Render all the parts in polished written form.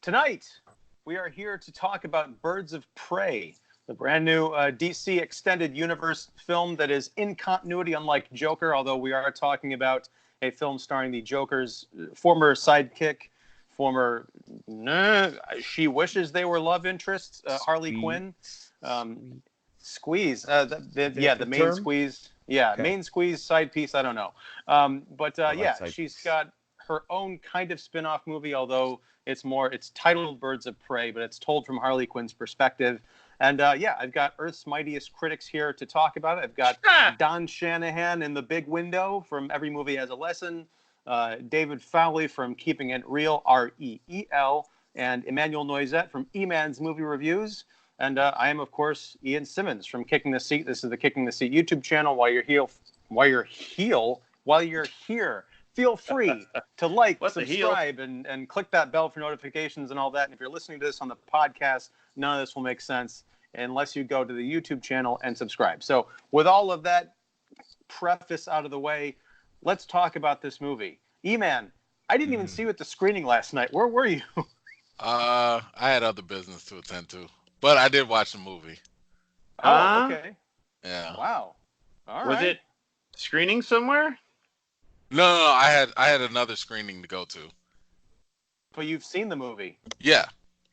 Tonight, we are here to talk about Birds of Prey, the brand new DC Extended Universe film that is in continuity, unlike Joker, although we are talking about a film starring the Joker's former sidekick, she wishes they were love interests, Harley Quinn. Squeeze. The main term? squeeze. Yeah, okay. Main squeeze, side piece, I don't know. She's got her own kind of spin-off movie, although it's titled Birds of Prey, but it's told from Harley Quinn's perspective. And I've got Earth's Mightiest Critics here to talk about it. I've got Don Shanahan in the big window from Every Movie Has a Lesson, David Fowlie from Keeping It Real, REEL, and Emmanuel Noisette from EMan's Movie Reviews. And I am, of course, Ian Simmons from Kicking the Seat. This is the Kicking the Seat YouTube channel. While you're here, feel free to like, subscribe, and click that bell for notifications and all that. And if you're listening to this on the podcast, none of this will make sense unless you go to the YouTube channel and subscribe. So with all of that preface out of the way, let's talk about this movie. EMan, I didn't even see you at the screening last night. Where were you? I had other business to attend to. But I did watch the movie. Oh, okay. Yeah. Wow. All right. Was it screening somewhere? No. I had another screening to go to. But you've seen the movie? Yeah.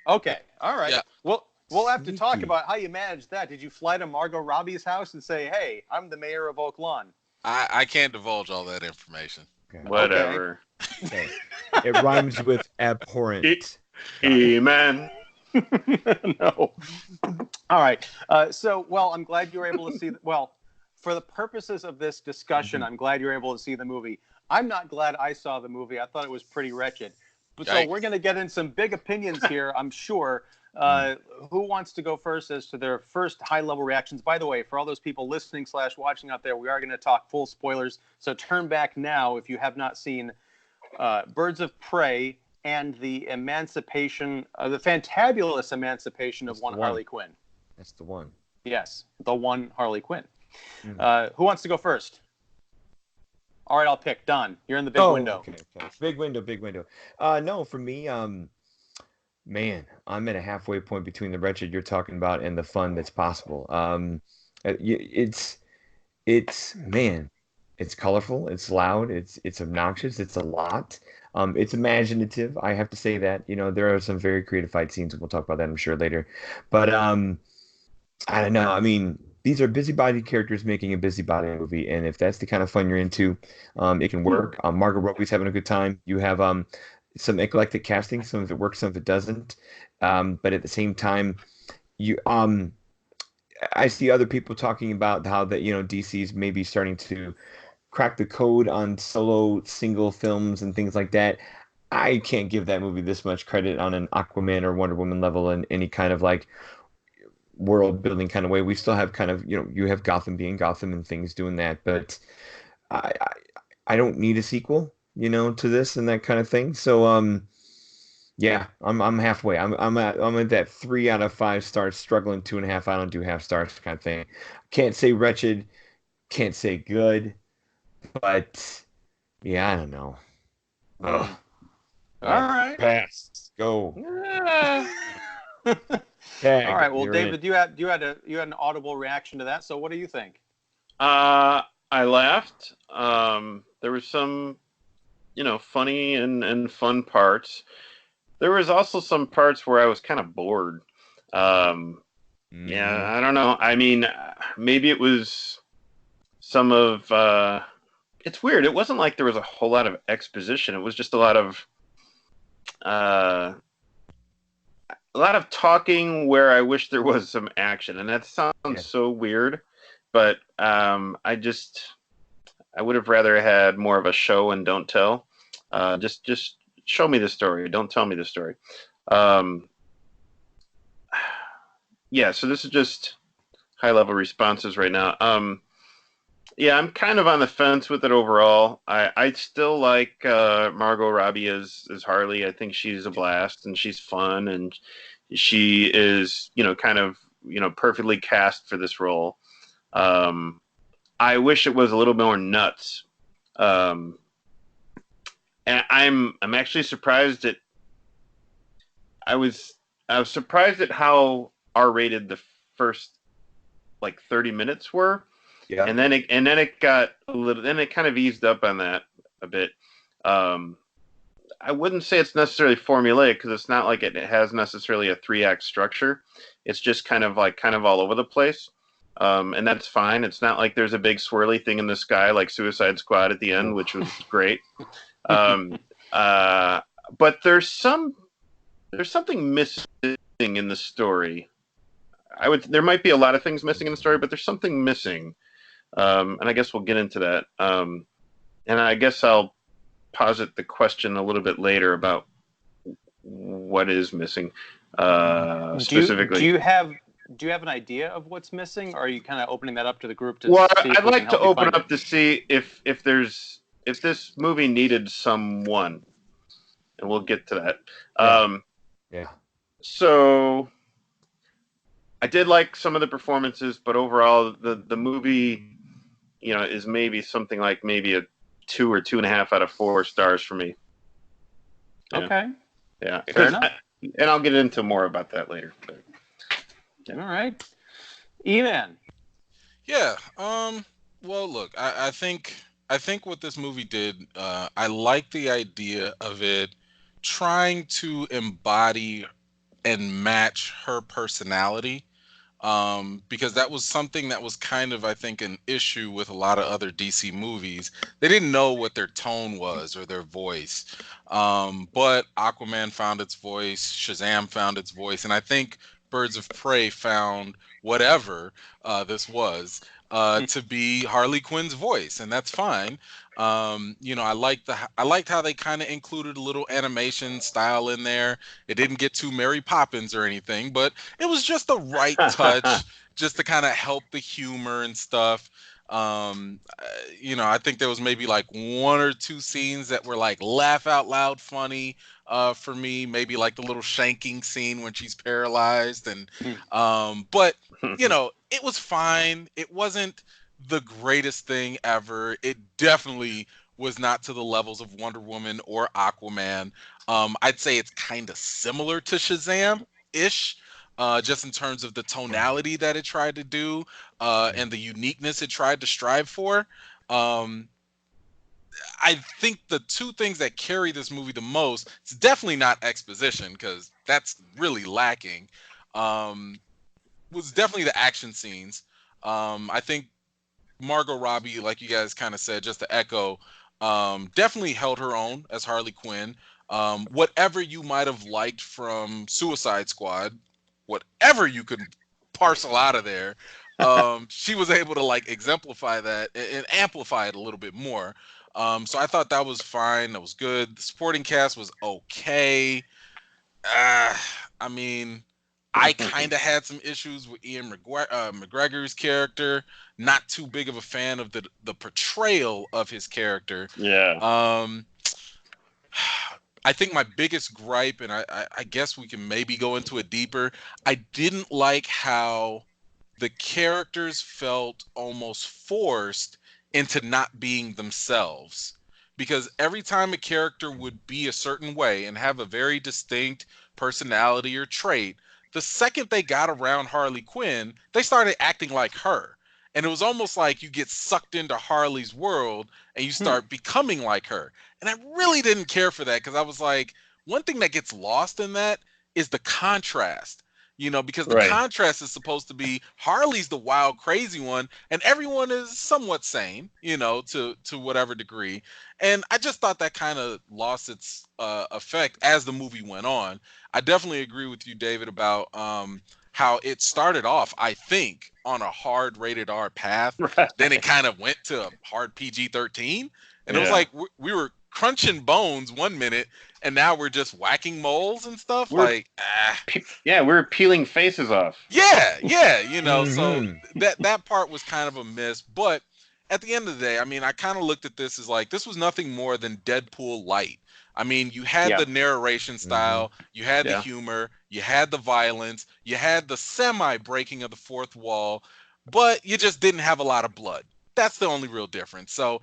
Okay. All right. Yeah. Well, we'll have to talk about how you managed that. Did you fly to Margot Robbie's house and say, "Hey, I'm the mayor of Oak Lawn"? I can't divulge all that information. Okay. Whatever. Okay. It rhymes with abhorrent. EMan. No. All right. I'm glad you were able to see. For the purposes of this discussion, I'm glad you were able to see the movie. I'm not glad I saw the movie. I thought it was pretty wretched. But so we're going to get in some big opinions here, I'm sure. Who wants to go first as to their first high-level reactions? By the way, for all those people listening / watching out there, we are going to talk full spoilers. So turn back now if you have not seen Birds of Prey and the fantabulous emancipation of one Harley Quinn. That's the one. Yes, the one Harley Quinn. Who wants to go first? All right, I'll pick. Don, you're in the big window. Okay. Big window. No, for me, man, I'm at a halfway point between the wretched you're talking about and the fun that's possible. It's colorful, it's loud, it's obnoxious, it's a lot. It's imaginative. I have to say that, there are some very creative fight scenes, and we'll talk about that, I'm sure, later. But I don't know. I mean, these are busybody characters making a busybody movie, and if that's the kind of fun you're into, it can work. Margot Robbie's having a good time. You have some eclectic casting. Some of it works, some of it doesn't. But at the same time, I see other people talking about how that DC's maybe starting to crack the code on solo single films and things like that. I can't give that movie this much credit on an Aquaman or Wonder Woman level in any kind of like world building kind of way. We still have kind of, you have Gotham being Gotham and things doing that, but I don't need a sequel, to this and that kind of thing. So I'm halfway. I'm at that 3 out of 5 stars, struggling 2.5. I don't do half stars kind of thing. Can't say wretched, can't say good. But yeah, I don't know. All right. Pass. Go. All right. Well, David, you had an audible reaction to that. So what do you think? I laughed. There was some, funny and fun parts. There was also some parts where I was kind of bored. Yeah, I don't know. I mean, maybe it was some of. It's weird. It wasn't like there was a whole lot of exposition. It was just a lot of talking where I wish there was some action, and that sounds so weird. But I would have rather had more of a show and don't tell. Just show me the story. Don't tell me the story. So this is just high-level responses right now. I'm kind of on the fence with it overall. I still like Margot Robbie as Harley. I think she's a blast and she's fun and she is, kind of, perfectly cast for this role. I wish it was a little more nuts. And I'm actually surprised that I was surprised at how R-rated the first like 30 minutes were. Yeah. And then it got a little, then it kind of eased up on that a bit. I wouldn't say it's necessarily formulaic because it's not like it has necessarily a 3-act structure. It's just kind of all over the place. And that's fine. It's not like there's a big swirly thing in the sky like Suicide Squad at the end, which was great. But there's something missing in the story. There might be a lot of things missing in the story, but there's something missing. And I guess we'll get into that. And I guess I'll posit the question a little bit later about what is missing specifically. Do you have an idea of what's missing, or are you kind of opening that up to the group to Well, see if I'd we like can to help you open find up it? to see if this movie needed someone, and we'll get to that. Yeah. So I did like some of the performances, but overall the movie, is maybe something like maybe a 2 or 2.5 out of 4 stars for me. Yeah. Okay. Yeah. Fair enough. And I'll get into more about that later. But, All right. EMan. Yeah. Well, look, I think what this movie did, I like the idea of it trying to embody and match her personality. Because that was something that was kind of, I think, an issue with a lot of other DC movies. They didn't know what their tone was or their voice. But Aquaman found its voice, Shazam found its voice, and I think Birds of Prey found whatever this was to be Harley Quinn's voice, and that's fine. I liked how they kind of included a little animation style in there. It didn't get too Mary Poppins or anything, but it was just the right touch, just to kind of help the humor and stuff. I think there was maybe like 1 or 2 scenes that were like laugh out loud funny for me. Maybe like the little shanking scene when she's paralyzed, and but it was fine. It wasn't the greatest thing ever. It definitely was not to the levels of Wonder Woman or Aquaman. I'd say it's kind of similar to Shazam-ish, just in terms of the tonality that it tried to do and the uniqueness it tried to strive for. I think the 2 things that carry this movie the most, it's definitely not exposition, because that's really lacking, was definitely the action scenes. I think Margot Robbie, like you guys kind of said, just to echo, definitely held her own as Harley Quinn. Whatever you might have liked from Suicide Squad, whatever you could parcel out of there, she was able to like exemplify that and amplify it a little bit more. So I thought that was fine. That was good. The supporting cast was okay. I mean, I kind of had some issues with Ian McGregor's character. Not too big of a fan of the portrayal of his character. Yeah. I think my biggest gripe, and I guess we can maybe go into it deeper, I didn't like how the characters felt almost forced into not being themselves. Because every time a character would be a certain way and have a very distinct personality or trait, the second they got around Harley Quinn, they started acting like her. And it was almost like you get sucked into Harley's world and you start becoming like her. And I really didn't care for that, because I was like, one thing that gets lost in that is the contrast. Because the contrast is supposed to be Harley's the wild, crazy one, and everyone is somewhat sane, to whatever degree. And I just thought that kind of lost its effect as the movie went on. I definitely agree with you, David, about how it started off, I think, on a hard rated R path. Right. Then it kind of went to a hard PG-13. And it was like we were crunching bones 1 minute, and now we're just whacking moles and stuff. We're peeling faces off. Yeah, so that part was kind of a miss. But at the end of the day, I mean, I kind of looked at this as like, this was nothing more than Deadpool light. I mean, you had the narration style, you had the humor, you had the violence, you had the semi-breaking of the fourth wall, but you just didn't have a lot of blood. That's the only real difference. So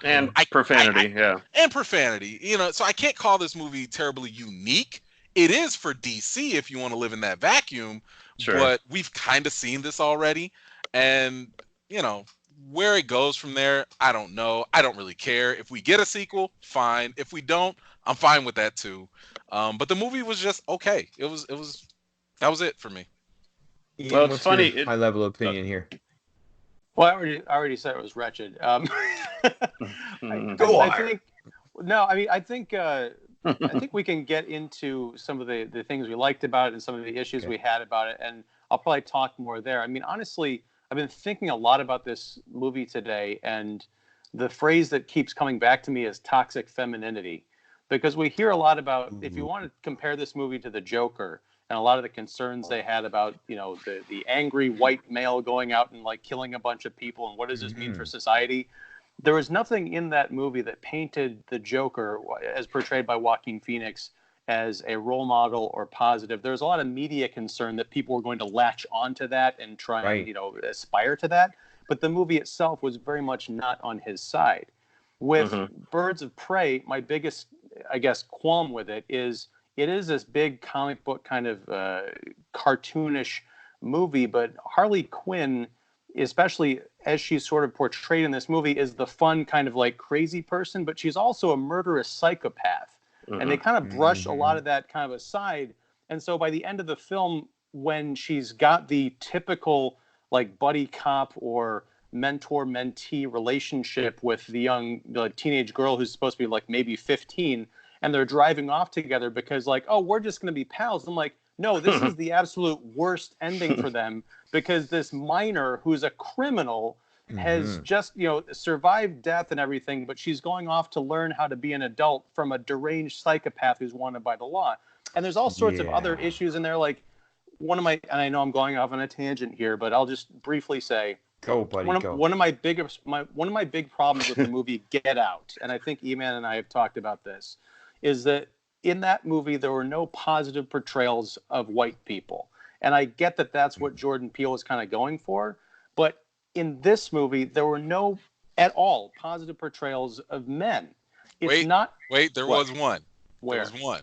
profanity, and profanity. So I can't call this movie terribly unique It is for DC if you want to live in that vacuum, Sure. but we've kind of seen this already. And, you know, where it goes from there, I don't know. I don't really care. If we get a sequel, fine. If we don't, I'm fine with that too. But the movie was just okay. That was it for me. Well, it's funny. High level opinion here. Well, I already said it was wretched. Go on. I think we can get into some of the things we liked about it and some of the issues we had about it, and I'll probably talk more there. I mean, honestly, I've been thinking a lot about this movie today, and the phrase that keeps coming back to me is toxic femininity, because we hear a lot about, if you want to compare this movie to The Joker, and a lot of the concerns they had about, you know, the angry white male going out and like killing a bunch of people, and what does this mean for society? There was nothing in that movie that painted the Joker, as portrayed by Joaquin Phoenix, as a role model or positive. There's a lot of media concern that people were going to latch onto that and try and, you know, aspire to that. But the movie itself was very much not on his side. With Birds of Prey, my biggest, I guess, qualm with it is this big comic book kind of cartoonish movie, but Harley Quinn, especially as she's sort of portrayed in this movie, is the fun kind of like crazy person, but she's also a murderous psychopath. And they kind of brush a lot of that kind of aside. And so by the end of the film, when she's got the typical like buddy cop or mentor-mentee relationship with the teenage girl who's supposed to be like maybe 15, and they're driving off together because like, oh, we're just going to be pals. I'm like, no, this is the absolute worst ending for them, because this minor who's a criminal has just, you know, survived death and everything, but she's going off to learn how to be an adult from a deranged psychopath who's wanted by the law. And there's all sorts of other issues in there. Like and I know I'm going off on a tangent here, but I'll just briefly say, go, buddy, go. One of my big problems with the movie Get Out, and I think EMan and I have talked about this, is that in that movie there were no positive portrayals of white people. And I get that that's what Jordan Peele was kind of going for, but in this movie, there were no at all positive portrayals of men. There was one. Where? There was one.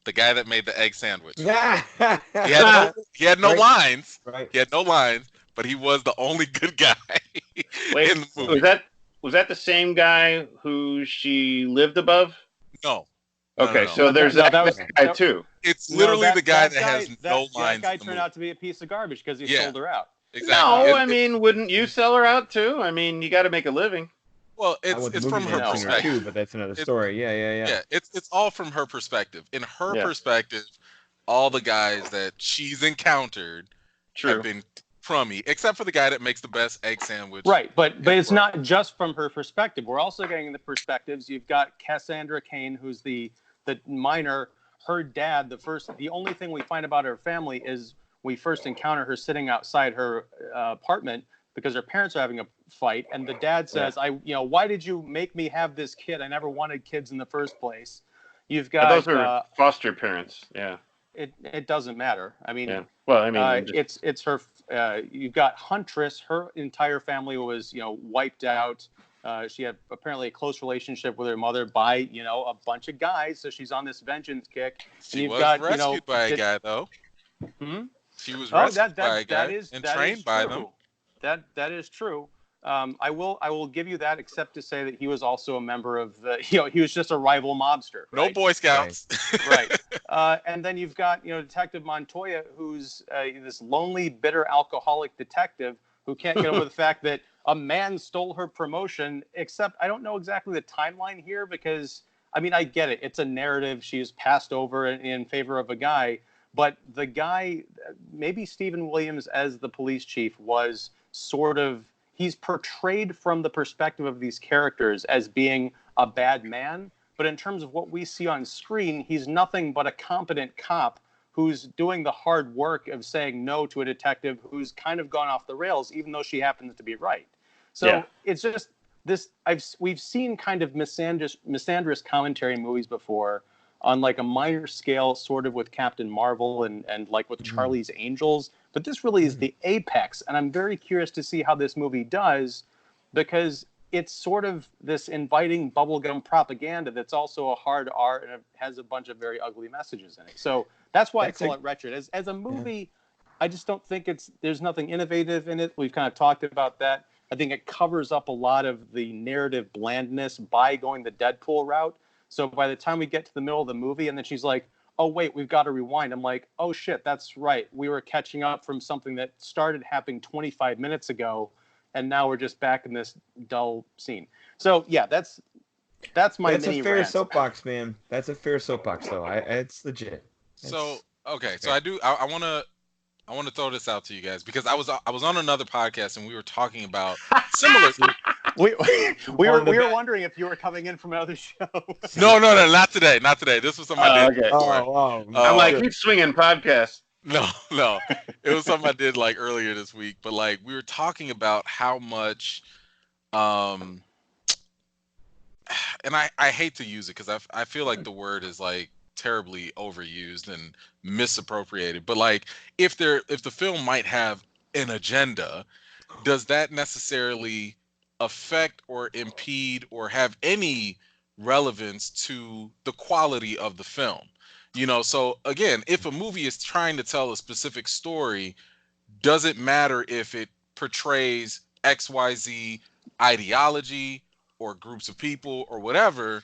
The guy that made the egg sandwich. He had no lines. Right. He had no lines, but he was the only good guy in the movie. Was that the same guy who she lived above? No. Okay, no. so there's that guy too. It's literally the guy that has no lines. That guy turned out to be a piece of garbage because he sold her out. Exactly. No, I mean, wouldn't you sell her out too? I mean, you got to make a living. Well, it's from her perspective too, but that's another story. Yeah. It's all from her perspective. In her perspective, all the guys that she's encountered have been crummy, except for the guy that makes the best egg sandwich. Right, but it's not just from her perspective. We're also getting the perspectives. You've got Cassandra Cain, who's the minor. Her dad. The only thing we find about her family is we first encounter her sitting outside her apartment because her parents are having a fight, and the dad says, why did you make me have this kid? I never wanted kids in the first place. You've got those are foster parents. Yeah. It doesn't matter. I mean, it's her. You've got Huntress. Her entire family was, wiped out. She had apparently a close relationship with her mother by, a bunch of guys. So she's on this vengeance kick. She was rescued by a guy, though. She was rescued by a guy and trained by them. That is true. I will give you that, except to say that he was also a member of the, he was just a rival mobster. Right? No Boy Scouts. Right. And then you've got, Detective Montoya, who's this lonely, bitter alcoholic detective who can't get over the fact that a man stole her promotion, except I don't know exactly the timeline here because, I mean, I get it. It's a narrative. She's passed over in favor of a guy. But the guy, maybe Stephen Williams as the police chief was sort of, he's portrayed from the perspective of these characters as being a bad man. But in terms of what we see on screen, he's nothing but a competent cop who's doing the hard work of saying no to a detective who's kind of gone off the rails, even though she happens to be right. So it's just this, we've seen kind of misandrous commentary movies before on like a minor scale, sort of with Captain Marvel and like with Charlie's Angels. But this really is the apex. And I'm very curious to see how this movie does, because it's sort of this inviting bubblegum propaganda that's also a hard R, and it has a bunch of very ugly messages in it. So that's why I call it wretched. As a movie, I just don't think there's nothing innovative in it. We've kind of talked about that. I think it covers up a lot of the narrative blandness by going the Deadpool route. So by the time we get to the middle of the movie, and then she's like, oh, wait, we've got to rewind. I'm like, oh, shit, that's right. We were catching up from something that started happening 25 minutes ago, and now we're just back in this dull scene. So, yeah, that's my That's mini a fair rant. soapbox, man. That's a fair soapbox, though. It's legit. So, okay. So I want to throw this out to you guys because I was on another podcast and we were talking about similar. we were wondering if you were coming in from another show. No, not today. This was something I did. Okay. I'm like, keep swinging podcast. No. It was something I did like earlier this week, but like we were talking about how much, and I hate to use it because I feel like the word is like terribly overused and misappropriated, but like if the film might have an agenda, does that necessarily affect or impede or have any relevance to the quality of the film? You know, so again, if a movie is trying to tell a specific story, does it matter if it portrays XYZ ideology or groups of people or whatever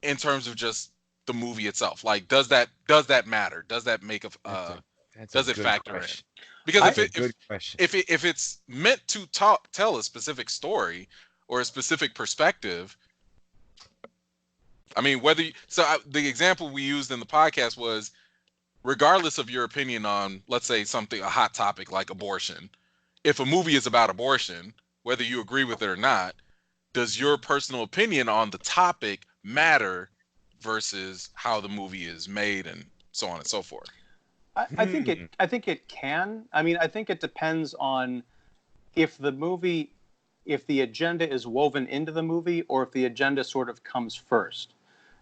in terms of just the movie itself? Like, does that matter? Does that make does it factor in? Because if it's meant to tell a specific story or a specific perspective, I mean, the example we used in the podcast was, regardless of your opinion on, let's say, a hot topic like abortion, if a movie is about abortion, whether you agree with it or not, does your personal opinion on the topic matter versus how the movie is made and so on and so forth? I think it can. I mean, I think it depends on if the agenda is woven into the movie or if the agenda sort of comes first.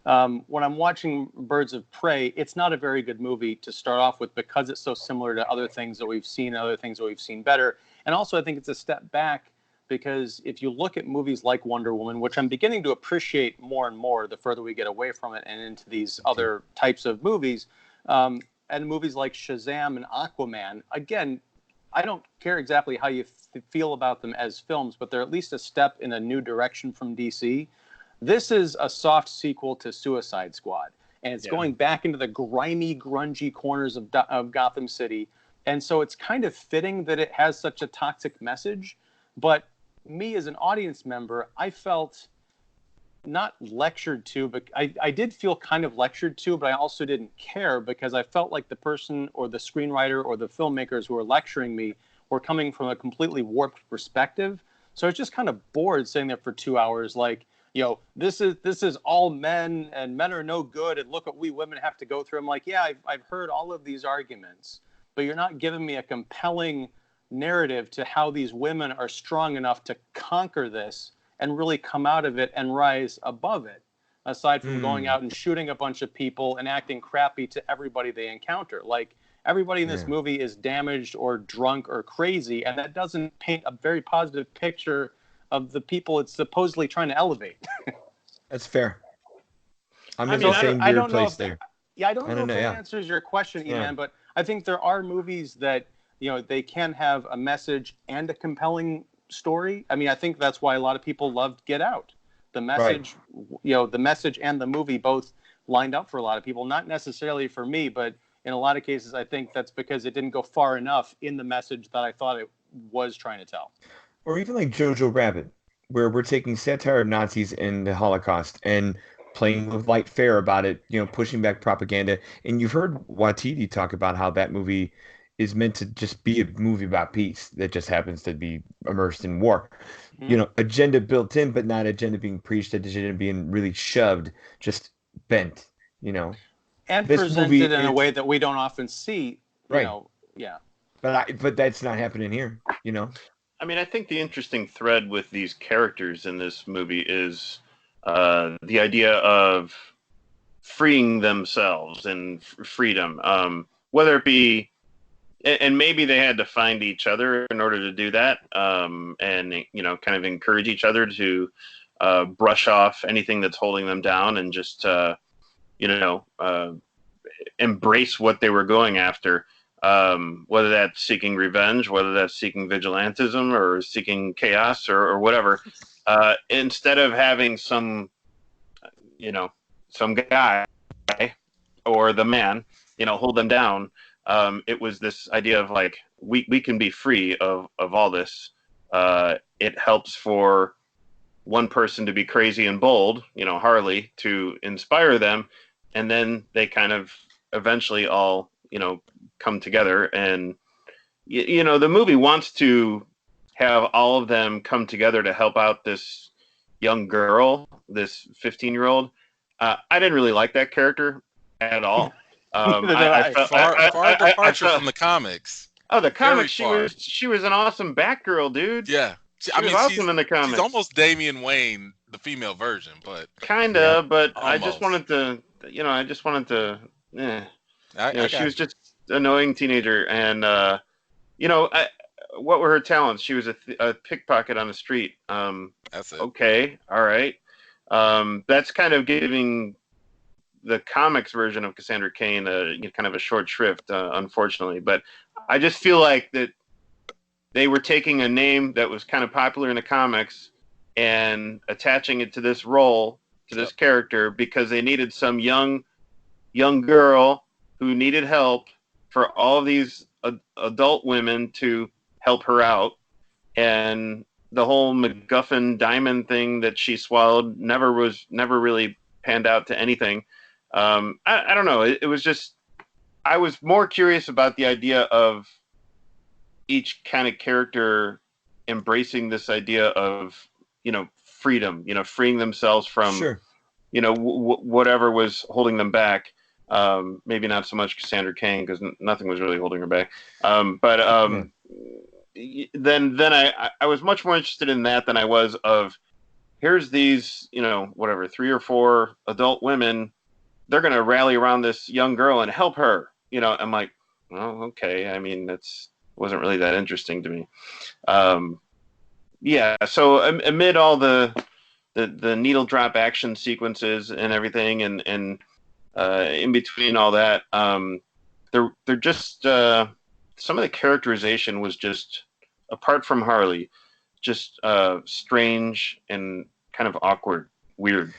When I'm watching Birds of Prey, it's not a very good movie to start off with because it's so similar to other things that we've seen, other things that we've seen better. And also, I think it's a step back because if you look at movies like Wonder Woman, which I'm beginning to appreciate more and more the further we get away from it and into these other types of movies, and movies like SHAZAM and AQUAMAN, again, I don't care exactly how you feel about them as films, but they're at least a step in a new direction from DC. This is a soft sequel to Suicide Squad, and it's going back into the grimy, grungy corners of Gotham City. And so it's kind of fitting that it has such a toxic message. But me as an audience member, I felt not lectured to, but I did feel kind of lectured to, but I also didn't care because I felt like the person or the screenwriter or the filmmakers who were lecturing me were coming from a completely warped perspective. So I was just kind of bored sitting there for 2 hours like, this is all men and men are no good and look what we women have to go through. I'm like, yeah, I've heard all of these arguments, but you're not giving me a compelling narrative to how these women are strong enough to conquer this and really come out of it and rise above it, aside from going out and shooting a bunch of people and acting crappy to everybody they encounter. Like, everybody in this movie is damaged or drunk or crazy, and that doesn't paint a very positive picture of the people it's supposedly trying to elevate. That's fair. I'm in the same weird place there. I don't know if that answers your question, EMan, but I think there are movies that, they can have a message and a compelling story. I mean, I think that's why a lot of people loved Get Out. The message, the message and the movie both lined up for a lot of people, not necessarily for me, but in a lot of cases, I think that's because it didn't go far enough in the message that I thought it was trying to tell. Or even like Jojo Rabbit, where we're taking satire of Nazis and the Holocaust and playing with light fare about it, pushing back propaganda. And you've heard Watiti talk about how that movie is meant to just be a movie about peace that just happens to be immersed in war. Agenda built in, but not agenda being preached, agenda being really shoved, just bent, And presented in a way that we don't often see, yeah. But that's not happening here, I mean, I think the interesting thread with these characters in this movie is the idea of freeing themselves and freedom, whether it be, and maybe they had to find each other in order to do that, and kind of encourage each other to brush off anything that's holding them down and just embrace what they were going after, whether that's seeking revenge, whether that's seeking vigilantism or seeking chaos or whatever, instead of having some guy or the man hold them down. It was this idea of like, we can be free of all this. It helps for one person to be crazy and bold, Harley, to inspire them. And then they kind of eventually all, come together. And, the movie wants to have all of them come together to help out this young girl, this 15-year-old. I didn't really like that character at all. Far departure from the comics. Oh, the comics! She was an awesome Batgirl, dude. Yeah, she was awesome in the comics. She's almost Damian Wayne, the female version, but kinda. But almost. I just wanted to. She was just an annoying teenager, and what were her talents? She was a pickpocket on the street. That's it. Okay, all right. That's kind of giving the comics version of Cassandra Cain kind of a short shrift, unfortunately. But I just feel like that they were taking a name that was kind of popular in the comics and attaching it to this role, to this character, because they needed some young girl who needed help for all of these adult women to help her out. And the whole MacGuffin diamond thing that she swallowed never really panned out to anything. I don't know. It was just, I was more curious about the idea of each kind of character embracing this idea of, freedom, freeing themselves from, whatever was holding them back. Maybe not so much Cassandra Cain, because nothing was really holding her back. Then I was much more interested in that than I was of, here's these, 3 or 4 adult women. They're going to rally around this young girl and help her. I'm like, well, okay. I mean, wasn't really that interesting to me. So amid all the needle drop action sequences and everything, and in between all that, they're just some of the characterization was just, apart from Harley, just strange and kind of awkward, weird.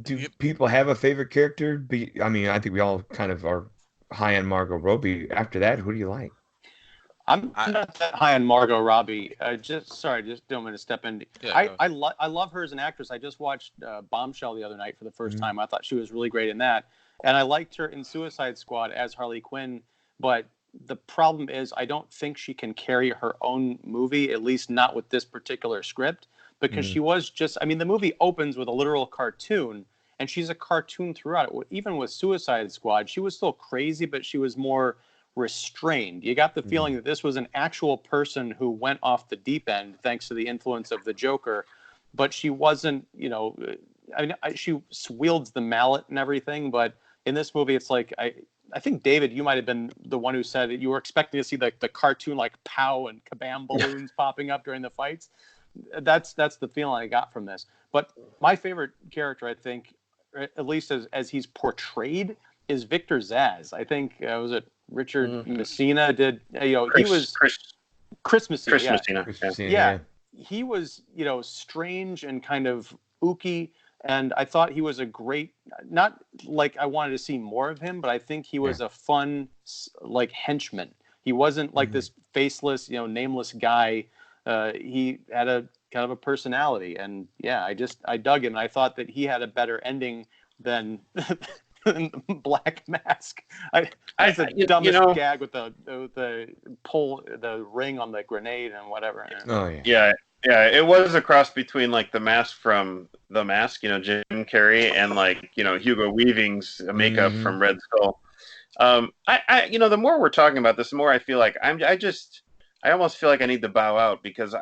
Do people have a favorite character? I think we all kind of are high on Margot Robbie. After that, who do you like? I'm not that high on Margot Robbie. Just don't want to step in. Yeah, I love her as an actress. I just watched Bombshell the other night for the first time. I thought she was really great in that, and I liked her in Suicide Squad as Harley Quinn. But the problem is, I don't think she can carry her own movie, at least not with this particular script, because she was just, the movie opens with a literal cartoon, and she's a cartoon throughout. Even with Suicide Squad, she was still crazy, but she was more restrained. You got the feeling that this was an actual person who went off the deep end thanks to the influence of the Joker, but she wasn't, she wields the mallet and everything, but in this movie, it's like, I think, David, you might have been the one who said that you were expecting to see the cartoon like pow and kabam balloons popping up during the fights. That's the feeling I got from this. But my favorite character, I think, at least as he's portrayed, is Victor Zsasz. I think, was it Richard Messina did, he was Chris Messina. Yeah. He was, strange and kind of ooky. And I thought he was a great, not like I wanted to see more of him, but I think he was a fun, like, henchman. He wasn't like this faceless, nameless guy. He had a kind of a personality. And I dug him. And I thought that he had a better ending than Black Mask. That's the dumbest gag with the pull, the ring on the grenade and whatever. Oh, yeah. Yeah, it was a cross between like the mask from The Mask, Jim Carrey, and like, Hugo Weaving's makeup from Red Skull. The more we're talking about this, the more I feel like I almost feel like I need to bow out, because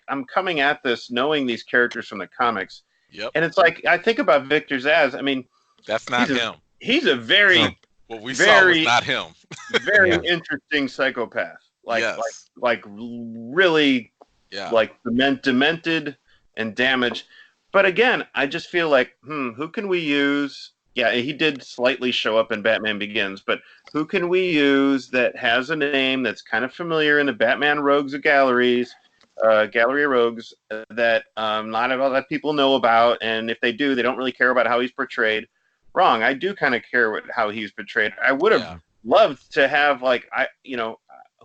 I'm coming at this knowing these characters from the comics. Yep. And it's like, I think about Victor Zsasz. That's not him. He's a very What we saw was not him. Very interesting psychopath. Like really, like demented and damaged. But again, I just feel like, who can we use? Yeah, he did slightly show up in Batman Begins, but who can we use that has a name that's kind of familiar in the Batman Rogues of Gallery of Rogues that not a lot of people know about, and if they do, they don't really care about how he's portrayed. Wrong. I do kind of care how he's portrayed. I would have loved to have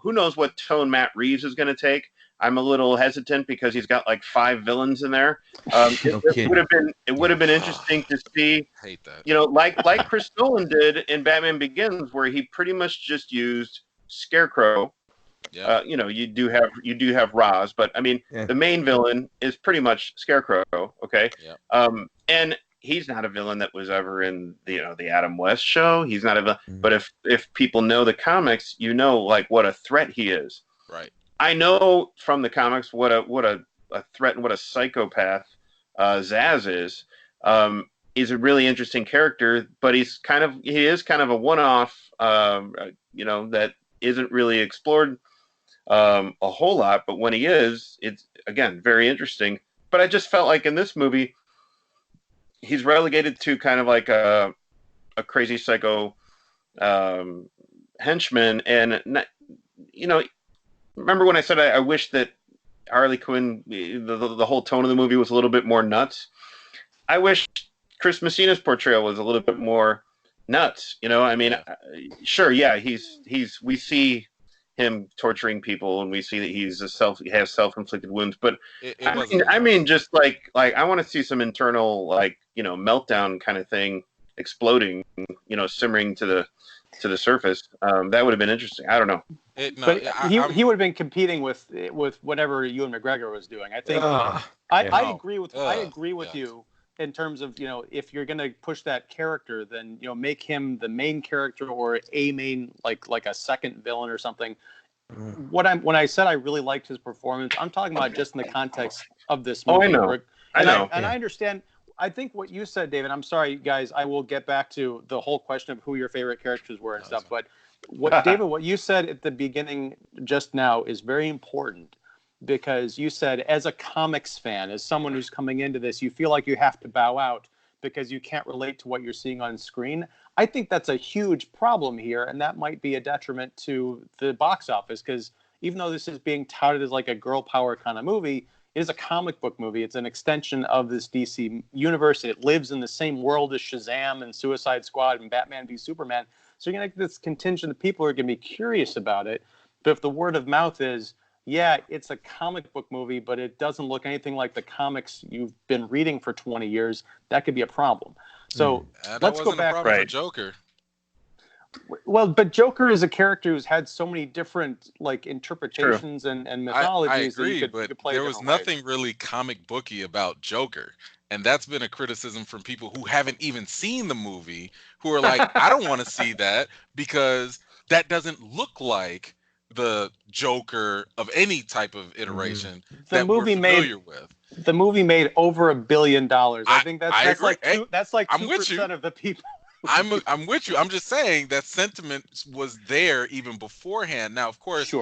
who knows what tone Matt Reeves is going to take. I'm a little hesitant because he's got like 5 villains in there. It would have been interesting to see. I hate that. Like Chris Nolan did in Batman Begins, where he pretty much just used Scarecrow. Yeah. You do have Ra's, but I mean the main villain is pretty much Scarecrow. Okay. Yeah. And he's not a villain that was ever in the Adam West show. He's not a villain. But if people know the comics, like what a threat he is. Right. I know from the comics what a threat and what a psychopath Zaz is. He's a really interesting character, but he is kind of a one-off. That isn't really explored a whole lot. But when he is, it's again very interesting. But I just felt like in this movie, he's relegated to kind of like a crazy psycho henchman, and remember when I said I wish that Harley Quinn, the whole tone of the movie was a little bit more nuts? I wish Chris Messina's portrayal was a little bit more nuts. I mean, sure, we see him torturing people, and we see that he has self-inflicted wounds. But I mean, just like I want to see some internal meltdown kind of thing exploding, simmering to the surface. That would have been interesting. I don't know. He would have been competing with whatever Ewan McGregor was doing. I think I agree with you in terms of if you're going to push that character, then make him the main character or a main like a second villain or something. When I said I really liked his performance, I'm talking about just in the context of this movie. I know. I understand. I think what you said, David, I'm sorry, guys, I will get back to the whole question of who your favorite characters were and stuff. But what you said at the beginning just now is very important, because you said as a comics fan, as someone who's coming into this, you feel like you have to bow out because you can't relate to what you're seeing on screen. I think that's a huge problem here, and that might be a detriment to the box office, because even though this is being touted as like a girl power kind of movie, it is a comic book movie. It's an extension of this DC universe. It lives in the same world as Shazam and Suicide Squad and Batman v Superman. So you're going to get this contingent of people who are going to be curious about it. But if the word of mouth is, it's a comic book movie, but it doesn't look anything like the comics you've been reading for 20 years, that could be a problem. So let's go back. For Joker. Well, but Joker is a character who's had so many different interpretations and mythologies. I agree, that but there was nothing really comic booky about Joker. And that's been a criticism from people who haven't even seen the movie, who are like, I don't want to see that because that doesn't look like the Joker of any type of iteration that we're familiar with. The movie made over $1 billion. I think that's like 2% of the people. I'm with you. I'm just saying that sentiment was there even beforehand. Now, of course,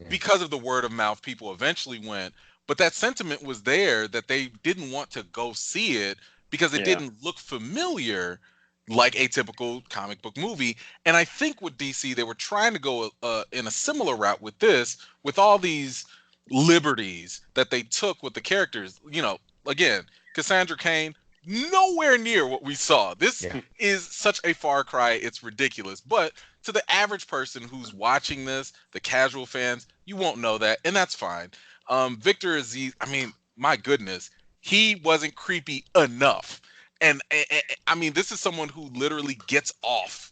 because of the word of mouth, people eventually went, but that sentiment was there that they didn't want to go see it because it didn't look familiar like a typical comic book movie. And I think with DC, they were trying to go in a similar route with this, with all these liberties that they took with the characters. Again, Cassandra Cain, nowhere near what we saw. This is such a far cry, it's ridiculous. But to the average person who's watching this, the casual fans, you won't know that, and that's fine. Victor Aziz, I mean, my goodness, he wasn't creepy enough. And I mean, this is someone who literally gets off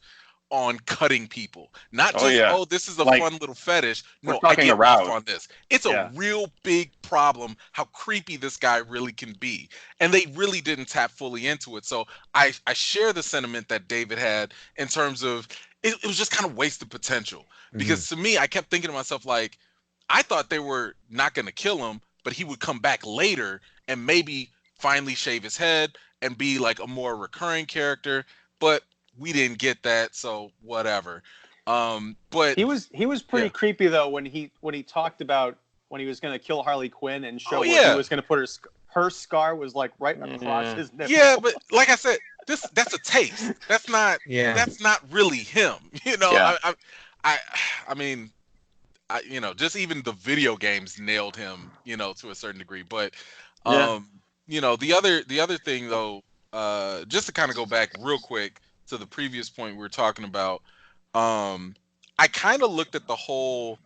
on cutting people. Not just, this is a fun little fetish. No, I get off on this. It's a real big problem how creepy this guy really can be. And they really didn't tap fully into it. So I share the sentiment that David had in terms of it was just kind of wasted potential. Because to me, I kept thinking to myself, like, I thought they were not going to kill him, but he would come back later and maybe finally shave his head and be like a more recurring character. But we didn't get that, so whatever. But he was pretty creepy though when he talked about when he was going to kill Harley Quinn and show where he was going to put her scar was like right across his nipple. Yeah, but like I said, that's a taste. That's not really him. You know, I mean, you know, just even the video games nailed him, you know, to a certain degree. But you know, the other thing though, just to kind of go back real quick to the previous point we were talking about, I kind of looked at the whole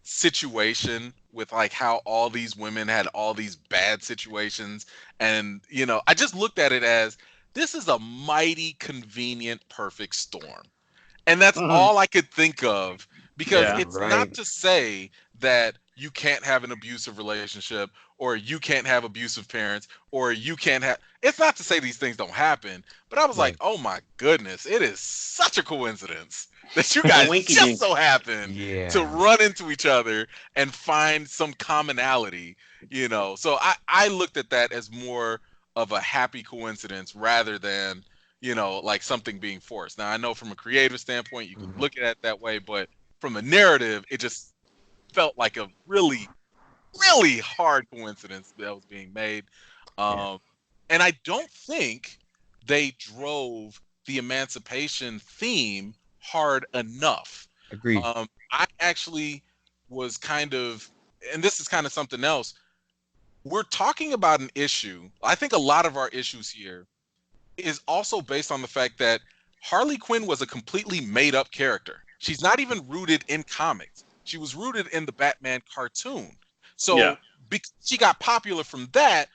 situation with like how all these women had all these bad situations, and you know, I just looked at it as this is a mighty convenient perfect storm. And that's all I could think of, because it's not to say that you can't have an abusive relationship, or you can't have abusive parents, or you can't have, it's not to say these things don't happen, but I was like, oh my goodness, it is such a coincidence that you guys just so happen to run into each other and find some commonality, you know. So I looked at that as more of a happy coincidence rather than, you know, like something being forced. Now I know from a creative standpoint you can look at it that way, but from a narrative it just felt like a really hard coincidence that was being made. And I don't think they drove the emancipation theme hard enough. Agreed. I actually was kind of, and this is kind of something else, we're talking about an issue. I think a lot of our issues here is also based on the fact that Harley Quinn was a completely made up character. She's not even rooted in comics. She was rooted in the Batman cartoon. So because she got popular from that,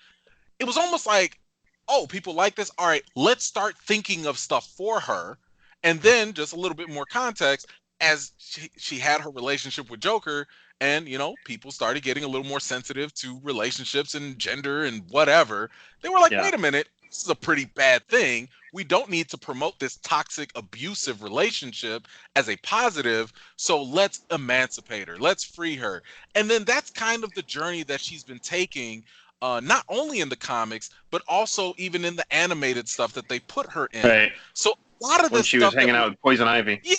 it was almost like, oh, people like this. All right, let's start thinking of stuff for her. And then just a little bit more context, as she had her relationship with Joker, and, you know, people started getting a little more sensitive to relationships and gender and whatever. They were like, wait a minute, this is a pretty bad thing. We don't need to promote this toxic, abusive relationship as a positive. So let's emancipate her. Let's free her. And then that's kind of the journey that she's been taking, not only in the comics, but also even in the animated stuff that they put her in. Right. So a lot of when this she was hanging out with Poison Ivy. Yeah,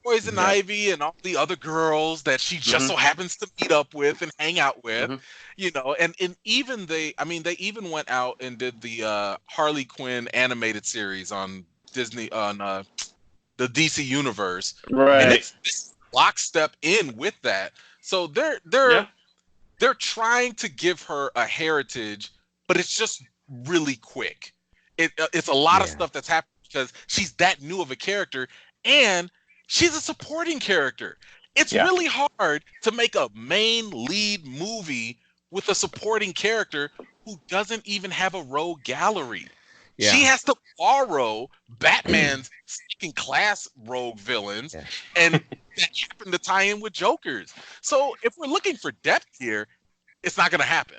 Poison Ivy and all the other girls that she just so happens to meet up with and hang out with, you know, and even they even went out and did the Harley Quinn animated series on Disney, on the DC universe, right? And it's lockstep in with that. So they're trying to give her a heritage, but it's just really quick. It's a lot of stuff that's happening because she's that new of a character, and she's a supporting character. It's really hard to make a main lead movie with a supporting character who doesn't even have a rogue gallery. She has to borrow Batman's second class rogue villains, and that happened to tie in with Jokers. So if we're looking for depth here, it's not going to happen.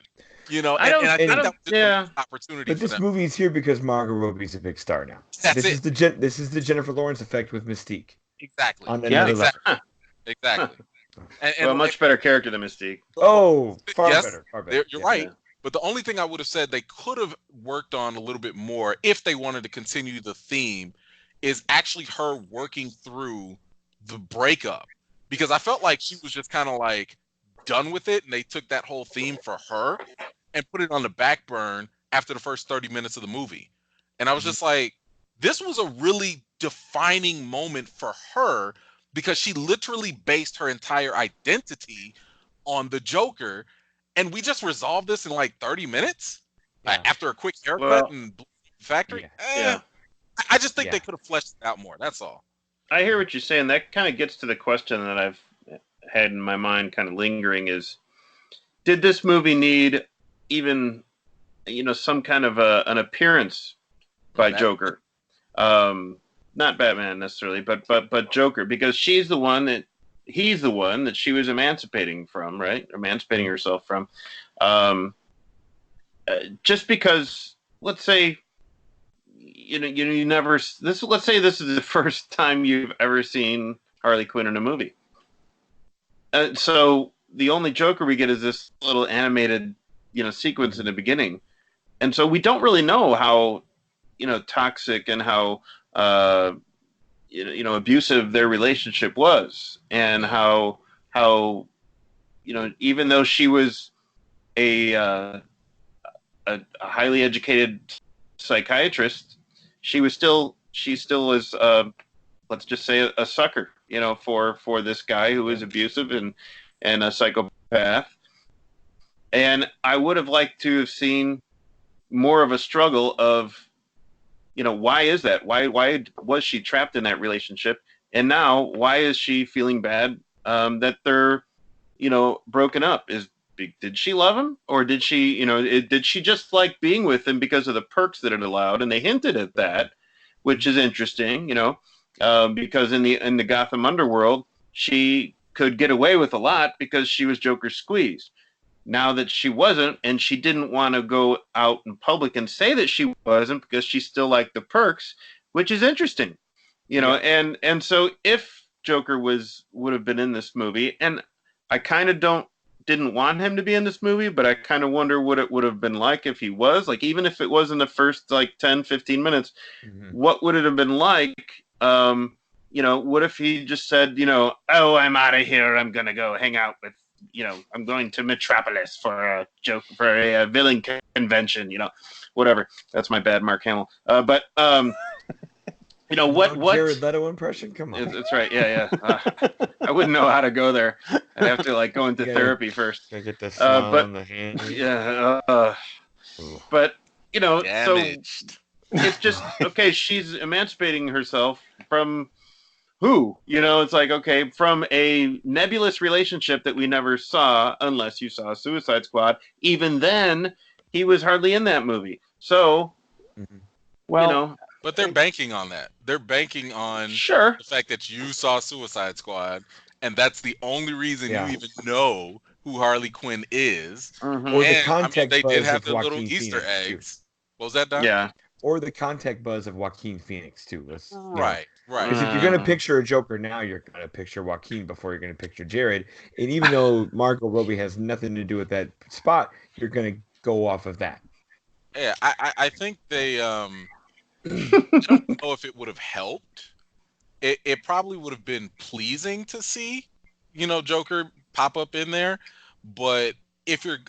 You know, I think that was just an opportunity. But this movie's here because Margot Robbie's a big star now. This is the Jennifer Lawrence effect with Mystique. Exactly. On another level. Exactly. And much better character than Mystique. Oh, far better. You're right. But the only thing I would have said they could have worked on a little bit more if they wanted to continue the theme is actually her working through the breakup. Because I felt like she was just kind of like done with it, and they took that whole theme for her and put it on the back burn after the first 30 minutes of the movie. And I was just like, this was a really defining moment for her, because she literally based her entire identity on the Joker, and we just resolved this in like 30 minutes after a quick haircut and factory. I just think they could have fleshed it out more. That's all. I hear what you're saying. That kind of gets to the question that I've had in my mind kind of lingering is, did this movie need even, you know, some kind of an appearance by Joker? Not Batman necessarily, but Joker, because he's the one that she was emancipating from, right? Emancipating herself from. Just because, let's say, you never. Let's say this is the first time you've ever seen Harley Quinn in a movie. So the only Joker we get is this little animated, sequence in the beginning, and so we don't really know how, toxic and how abusive their relationship was, and how even though she was a highly educated psychiatrist, she still is let's just say a sucker, for this guy who is abusive and a psychopath. And I would have liked to have seen more of a struggle of, why is that? Why was she trapped in that relationship? And now why is she feeling bad that they're, broken up? Did she love him, or did she, did she just like being with him because of the perks that it allowed? And they hinted at that, which is interesting, because in the Gotham underworld, she could get away with a lot because she was Joker's squeeze. Now that she wasn't, and she didn't want to go out in public and say that she wasn't because she still liked the perks, which is interesting, and so if Joker would have been in this movie, and I kind of didn't want him to be in this movie, but I kind of wonder what it would have been like if he was, like, even if it was in the first 10, 15 minutes, what would it have been like? What if he just said, oh, I'm out of here, I'm going to go hang out with, I'm going to Metropolis for a villain convention, whatever. That's my bad Mark Hamill. But what Jared Leto impression? Come on. That's right. Yeah. I wouldn't know how to go there. I'd have to go into therapy first. Gotta get the smile on the hand. Yeah. But damaged. So it's just okay. She's emancipating herself from who? It's like, okay, from a nebulous relationship that we never saw unless you saw Suicide Squad. Even then, he was hardly in that movie. So, But they're banking on that. They're banking on the fact that you saw Suicide Squad, and that's the only reason you even know who Harley Quinn is. Mm-hmm. Or the context they did have the Joaquin little Easter Phoenix, eggs. Too. What was that, Don? Yeah. Or the contact buzz of Joaquin Phoenix, too. Right. Because if you're going to picture a Joker now, you're going to picture Joaquin before you're going to picture Jared. And even though Margot Robbie has nothing to do with that spot, you're going to go off of that. Yeah, I think they... I don't know if it would have helped. It probably would have been pleasing to see, Joker pop up in there. But if your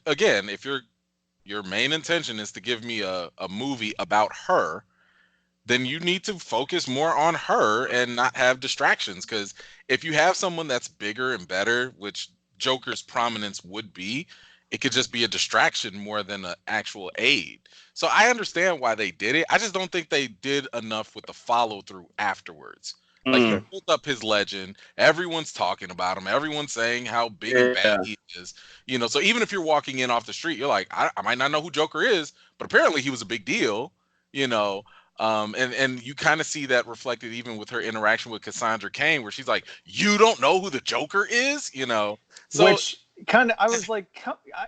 main intention is to give me a movie about her, then you need to focus more on her and not have distractions. Because if you have someone that's bigger and better, which Joker's prominence would be, it could just be a distraction more than an actual aid. So I understand why they did it. I just don't think they did enough with the follow through afterwards. Like, he built up his legend. Everyone's talking about him. Everyone's saying how big and bad he is. So even if you're walking in off the street, you're like, I might not know who Joker is, but apparently he was a big deal, and you kind of see that reflected even with her interaction with Cassandra Cain, where she's like, you don't know who the Joker is, So, which kind of, I was like,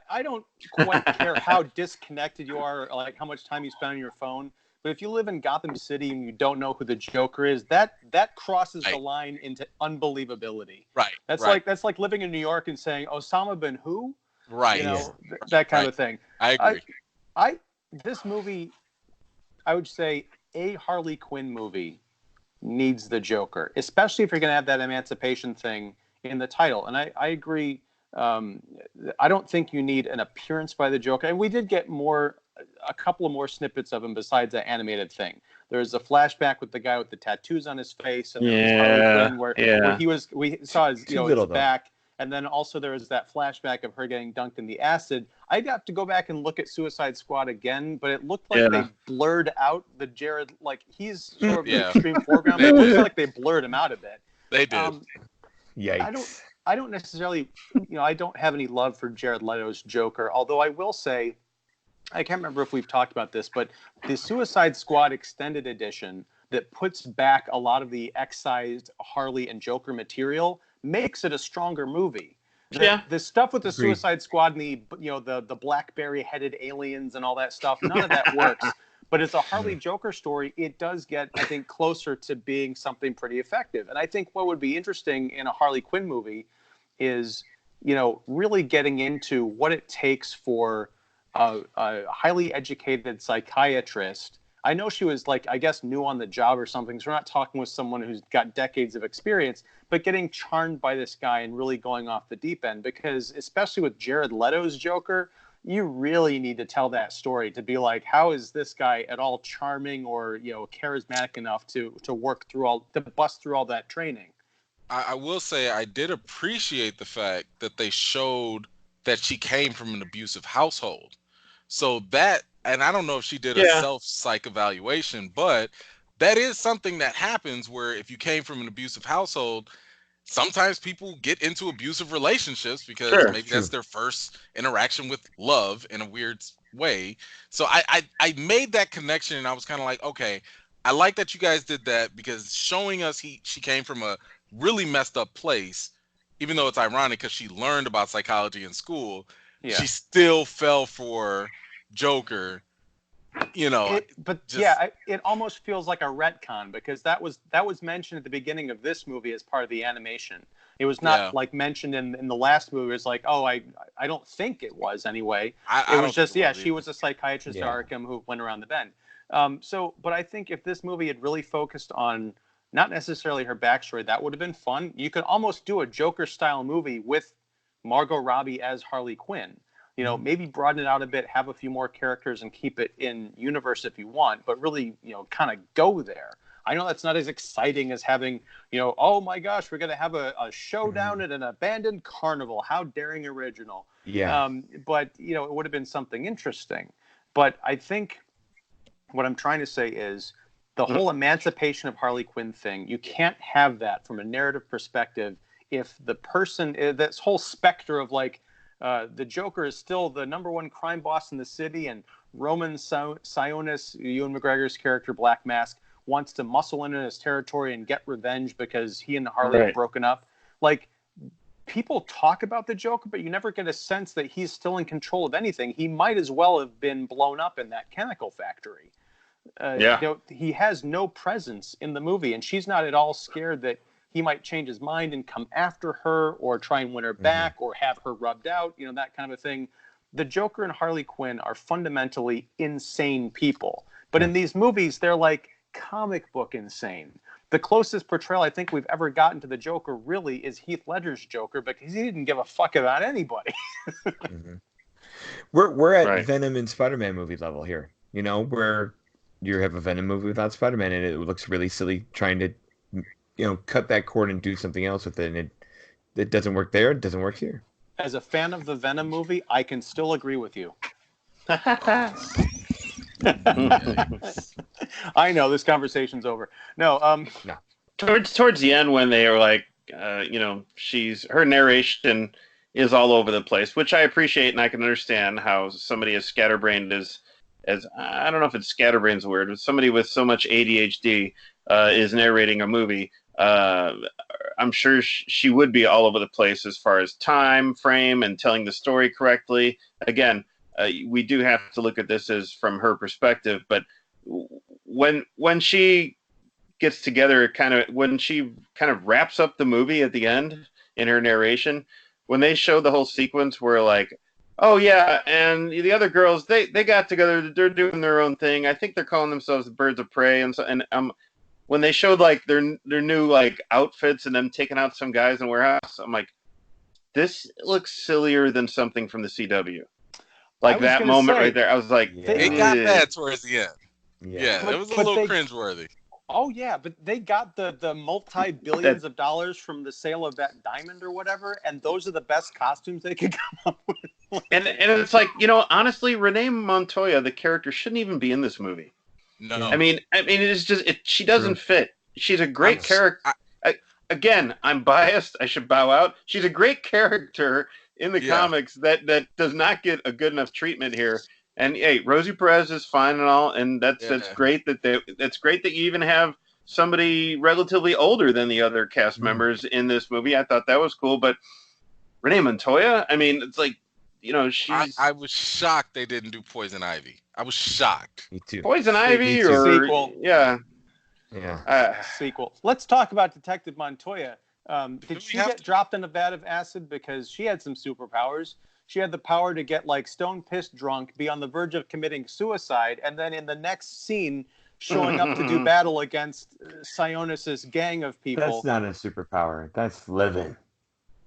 I don't quite care how disconnected you are, like how much time you spend on your phone. But if you live in Gotham City and you don't know who the Joker is, that crosses the line into unbelievability. Right. That's like living in New York and saying Osama bin who? Right. That kind of thing. I agree. This movie, I would say a Harley Quinn movie needs the Joker, especially if you're going to have that emancipation thing in the title. And I agree. I don't think you need an appearance by the Joker. And we did get a couple of more snippets of him besides that animated thing. There's a flashback with the guy with the tattoos on his face, and Harley Quinn where we saw his back, and then also there was that flashback of her getting dunked in the acid. I'd have to go back and look at Suicide Squad again, but it looked like they blurred out the Jared, like he's sort of the extreme foreground. But it looks like they blurred him out a bit. They did. Yikes. I don't necessarily, I don't have any love for Jared Leto's Joker, although I will say, I can't remember if we've talked about this, but the Suicide Squad Extended Edition that puts back a lot of the excised Harley and Joker material makes it a stronger movie. The stuff with the Suicide Squad and the BlackBerry-headed aliens and all that stuff, none of that works. But it's a Harley Joker story. It does get, I think, closer to being something pretty effective. And I think what would be interesting in a Harley Quinn movie is, really getting into what it takes for a highly educated psychiatrist. I know she was like, I guess, new on the job or something. So we're not talking with someone who's got decades of experience, but getting charmed by this guy and really going off the deep end, because especially with Jared Leto's Joker, you really need to tell that story to be like, how is this guy at all charming or, charismatic enough to bust through all that training? I will say I did appreciate the fact that they showed that she came from an abusive household. So that, and I don't know if she did a self-psych evaluation, but that is something that happens where if you came from an abusive household, sometimes people get into abusive relationships because maybe that's their first interaction with love in a weird way. So I made that connection, and I was kind of like, okay, I like that you guys did that, because showing us she came from a really messed up place, even though it's ironic because she learned about psychology in school, she still fell for Joker. It almost feels like a retcon, because that was mentioned at the beginning of this movie as part of the animation. It was not like mentioned in the last movie. It was like, oh, I don't think it was anyway. It was just she was a psychiatrist at Arkham who went around the bend. But I think if this movie had really focused on not necessarily her backstory, that would have been fun. You could almost do a Joker style movie with Margot Robbie as Harley Quinn. Maybe broaden it out a bit, have a few more characters, and keep it in universe if you want, but really, kind of go there. I know that's not as exciting as having, oh my gosh, we're going to have a showdown at an abandoned carnival. How daring original. Yeah. But, it would have been something interesting. But I think what I'm trying to say is the whole emancipation of Harley Quinn thing, you can't have that from a narrative perspective if the person, this whole specter of like, the Joker is still the number one crime boss in the city, and Roman Sionis, Ewan McGregor's character, Black Mask, wants to muscle into his territory and get revenge because he and Harley have broken up. Like, people talk about the Joker, but you never get a sense that he's still in control of anything. He might as well have been blown up in that chemical factory. He has no presence in the movie, and she's not at all scared that he might change his mind and come after her or try and win her back or have her rubbed out, that kind of a thing. The Joker and Harley Quinn are fundamentally insane people. But in these movies, they're like comic book insane. The closest portrayal I think we've ever gotten to the Joker really is Heath Ledger's Joker, because he didn't give a fuck about anybody. We're at Venom and Spider-Man movie level here, where you have a Venom movie without Spider-Man, and it looks really silly trying to cut that cord and do something else with it, and it doesn't work there, it doesn't work here. As a fan of the Venom movie, I can still agree with you. I know this conversation's over. No. Towards the end, when they are like, her narration is all over the place, which I appreciate, and I can understand how somebody as scatterbrained as I don't know if it's scatterbrained's a word, but somebody with so much ADHD is narrating a movie. I'm sure she would be all over the place as far as time frame and telling the story correctly. Again, we do have to look at this as from her perspective, but when she gets together, when she kind of wraps up the movie at the end in her narration, when they show the whole sequence where like, oh yeah, and the other girls, they got together, they're doing their own thing. I think they're calling themselves the Birds of Prey, and when they showed like their new like outfits and them taking out some guys in a warehouse, I'm like, this looks sillier than something from the CW. Like that moment right there, I was like, they got that towards the end. Yeah, it was a little cringeworthy. Oh yeah, but they got the multi-billions of dollars from the sale of that diamond or whatever, and those are the best costumes they could come up with. and it's like, honestly, Renee Montoya, the character, shouldn't even be in this movie. No, I mean, it's just she doesn't fit. She's a great character. Again, I'm biased. I should bow out. She's a great character in the comics that does not get a good enough treatment here. And hey, Rosie Perez is fine and all, and that's great that's great that you even have somebody relatively older than the other cast members in this movie. I thought that was cool, but Renee Montoya, I mean, it's like, she's. I was shocked they didn't do Poison Ivy. I was shocked. Me too. Poison Ivy or sequel. Yeah. Sequel. Let's talk about Detective Montoya. Did she get dropped in a vat of acid because she had some superpowers? she had the power to get like stone pissed drunk, be on the verge of committing suicide, and then in the next scene showing up to do battle against Sionis's gang of people. That's not a superpower. That's living.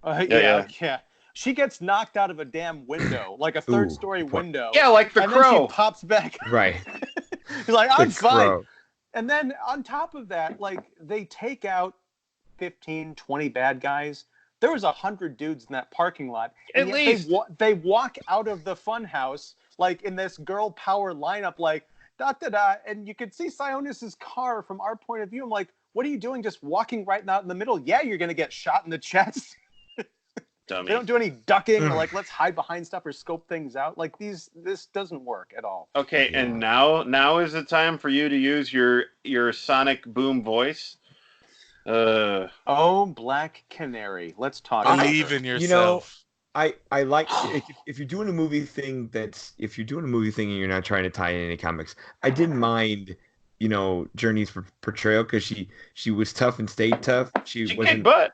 Yeah. She gets knocked out of a damn window, like a third-story window. Yeah, like the Crow. Then she pops back. Right. She's like, I'm fine. Crow. And then on top of that, like, they take out 15, 20 bad guys. There was 100 dudes in that parking lot. At least. They walk out of the fun house, like, in this girl power lineup, like, da-da-da. And you could see Sionis's car from our point of view. I'm like, what are you doing just walking right out in the middle? Yeah, you're going to get shot in the chest. Dummy. They don't do any ducking or like let's hide behind stuff or scope things out. Like this doesn't work at all. Okay, and now is the time for you to use your sonic boom voice. Oh, Black Canary. Let's talk. Believe in yourself. I like if you're doing a movie thing and you're not trying to tie in any comics. I didn't mind, Journey's portrayal because she was tough and stayed tough. She kicked butt.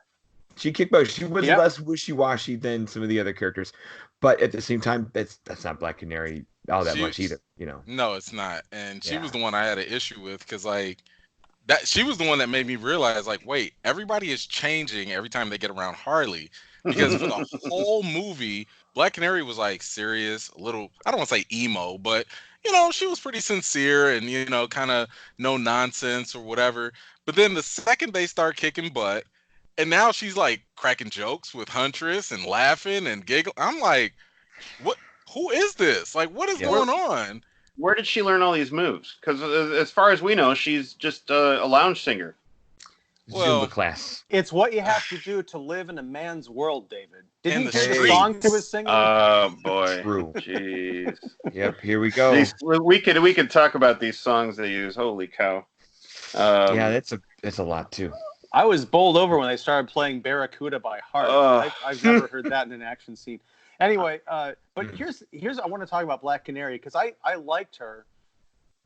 She kicked butt. She was less wishy-washy than some of the other characters, but at the same time, that's not Black Canary all that much either. No, it's not. And she was the one I had an issue with because like that she was the one that made me realize like, wait, everybody is changing every time they get around Harley because for the whole movie, Black Canary was like serious, a little. I don't want to say emo, but she was pretty sincere and kind of no nonsense or whatever. But then the second they start kicking butt. And now she's like cracking jokes with Huntress and laughing and giggling. I'm like, what? Who is this? Like, what is going on? Where did she learn all these moves? Because as far as we know, she's just a lounge singer. Zumba class. It's what you have to do to live in a man's world, David. Didn't you hear the streets. song he was singing? Oh boy. True. Jeez. Yep. Here we go. We could talk about these songs they use. Holy cow. Yeah, that's a lot too. I was bowled over when they started playing Barracuda by heart. I've never heard that in an action scene. Anyway, but here's I want to talk about Black Canary because I liked her.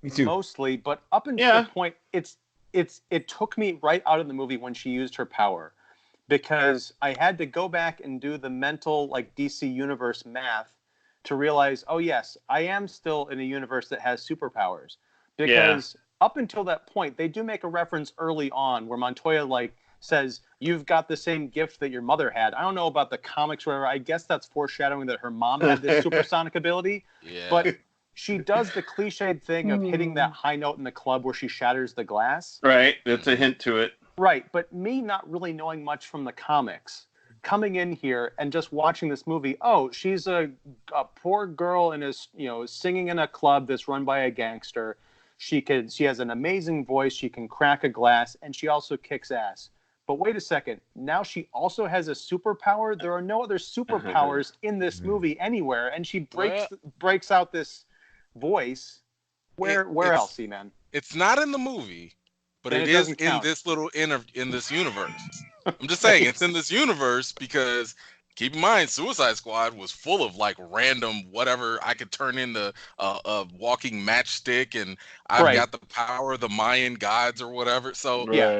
Me too. Mostly, but up until the point it took me right out of the movie when she used her power because I had to go back and do the mental like DC universe math to realize, oh yes, I am still in a universe that has superpowers because up until that point, they do make a reference early on where Montoya like says, you've got the same gift that your mother had. I don't know about the comics or whatever. I guess that's foreshadowing that her mom had this supersonic ability. Yeah. But she does the cliched thing of hitting that high note in the club where she shatters the glass. Right. That's a hint to it. Right. But me not really knowing much from the comics, coming in here and just watching this movie, she's a poor girl and is, singing in a club that's run by a gangster. She has an amazing voice. She can crack a glass, and she also kicks ass. But wait a second. Now she also has a superpower. There are no other superpowers in this movie anywhere, and she breaks out this voice. Where else, EMan? It's not in the movie, but it is in this little in this universe. I'm just saying it's in this universe because. Keep in mind, Suicide Squad was full of like random whatever I could turn into a walking matchstick, and I've got the power of the Mayan gods or whatever. So they're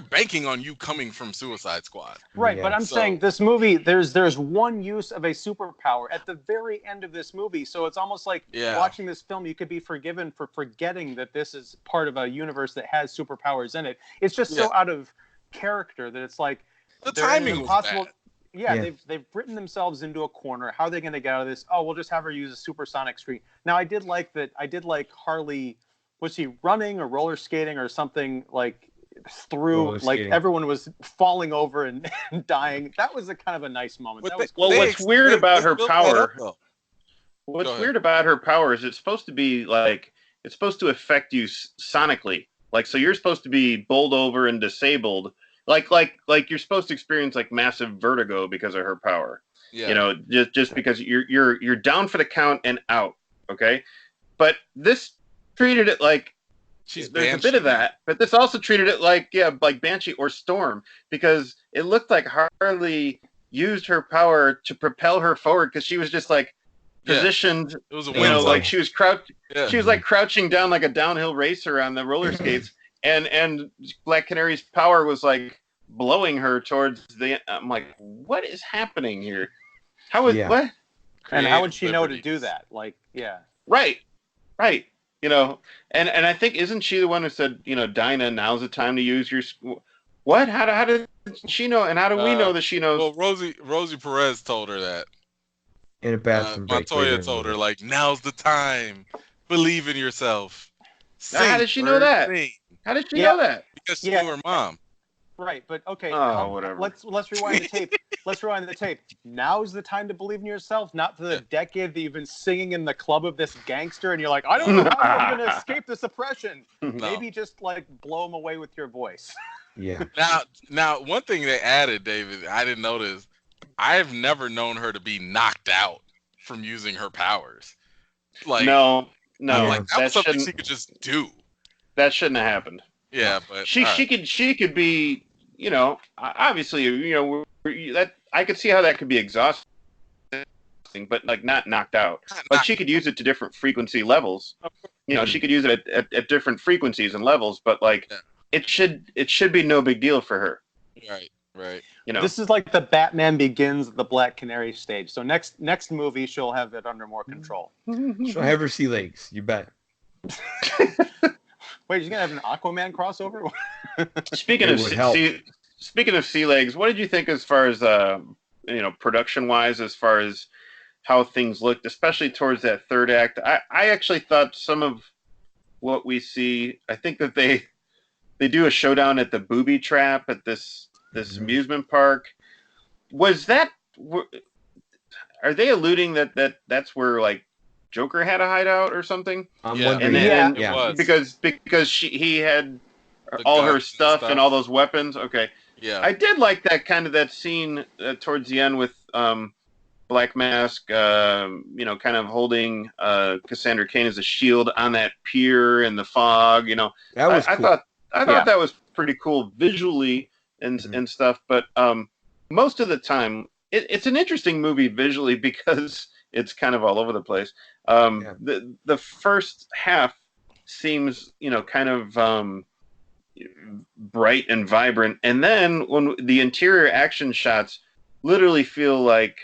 banking on you coming from Suicide Squad. Right, but I'm saying this movie, there's one use of a superpower at the very end of this movie. So it's almost like watching this film, you could be forgiven for forgetting that this is part of a universe that has superpowers in it. It's just so out of character that it's like. The timing was bad. Yeah, they've written themselves into a corner. How are they going to get out of this? Oh, we'll just have her use a supersonic screen. Now, I did like that. I did like Harley. Was she running or roller skating or something like through? Like everyone was falling over and dying. That was a kind of a nice moment. What's weird about her power? What's weird about her power is it's supposed to be like it's supposed to affect you sonically. Like so, you're supposed to be bowled over and disabled. Like you're supposed to experience like massive vertigo because of her power. Yeah. Just because you're down for the count and out. Okay. But this treated it like there's Banshee. A bit of that, but this also treated it like Banshee or Storm because it looked like Harley used her power to propel her forward because she was just like positioned. It was like she was crouched. Yeah. She was like crouching down like a downhill racer on the roller skates. And Black Canary's power was like blowing her towards the. I'm like, what is happening here? How is what? And how would she know to do that? Like, yeah. Right. You know, and I think isn't she the one who said, you know, Dinah, now's the time to use your. What? How did she know? And how do we know that she knows? Well, Rosie Perez told her that. In a bathroom break. Montoya told her, like, now's the time. Believe in yourself. How did she know that? How did she know that? Because she knew her mom. Right, but okay. Whatever. Let's rewind the tape. Let's rewind the tape. Now's the time to believe in yourself, not for the decade that you've been singing in the club of this gangster, and you're like, I don't know how I'm going to escape this oppression. No. Maybe just like blow him away with your voice. Yeah. Now, one thing they added, David, I didn't notice. I've never known her to be knocked out from using her powers. Like no, like that was something she could just do. That shouldn't have happened. Yeah, but she could be, you know, obviously, you know, that I could see how that could be exhausting, but like not knocked out. Like she could use it to different frequency levels. You know, she could use it at different frequencies and levels, but like it should be no big deal for her. Right. You know, this is like the Batman Begins, the Black Canary stage. So next movie, she'll have it under more control. She'll have her sea legs. You bet. Wait, you're gonna have an Aquaman crossover? Speaking of sea legs, what did you think as far as you know, production wise, as far as how things looked, especially towards that third act? I actually thought some of what we see. I think that they do a showdown at the booby trap at this amusement park. Was that? Are they alluding that's where like Joker had a hideout or something? It was. Because he had all her stuff and all those weapons. Okay. Yeah. I did like that scene towards the end with Black Mask, you know, kind of holding Cassandra Cain as a shield on that pier in the fog. You know, that was cool. I thought that was pretty cool visually and stuff. But most of the time, it's an interesting movie visually because it's kind of all over the place. The first half seems, you know, kind of bright and vibrant, and then when the interior action shots literally feel like,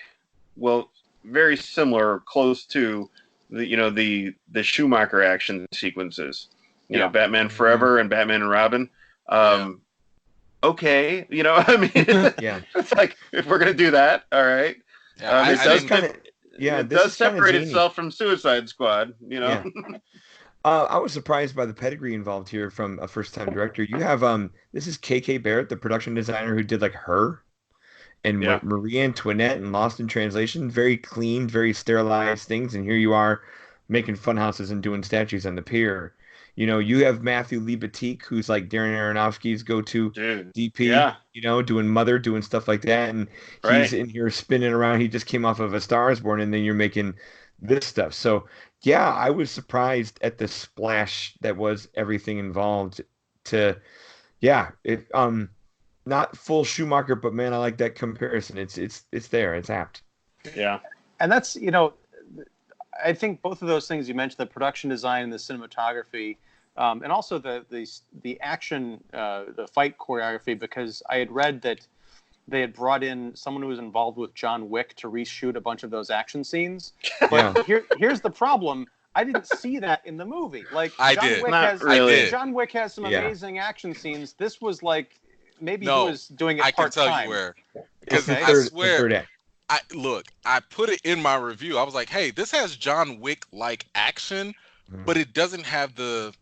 well, very similar or close to the Schumacher action sequences. You know, Batman Forever and Batman and Robin. Okay, you know, I mean, it's like, if we're gonna do that, all right. It does separate itself from Suicide Squad, you know. Yeah. I was surprised by the pedigree involved here from a first-time director. You have this is K.K. Barrett, the production designer who did like Her and Marie Antoinette and Lost in Translation. Very clean, very sterilized things, and here you are making fun houses and doing statues on the pier. You know, you have Matthew Libatique, who's like Darren Aronofsky's go-to DP. You know, doing Mother, doing stuff like that, and he's in here spinning around. He just came off of A Star Is Born, and then you're making this stuff. So yeah, I was surprised at the splash that was everything involved. Not full Schumacher, but man, I like that comparison. It's there. It's apt. Yeah, and that's, you know, I think both of those things you mentioned, the production design and the cinematography, and also the action, the fight choreography, because I had read that they had brought in someone who was involved with John Wick to reshoot a bunch of those action scenes. But here's the problem. I didn't see that in the movie. Like John Wick has some amazing action scenes. This was like, maybe he was doing it part-time. I can tell you where. Because I swear, I put it in my review. I was like, hey, this has John Wick-like action, but it doesn't have the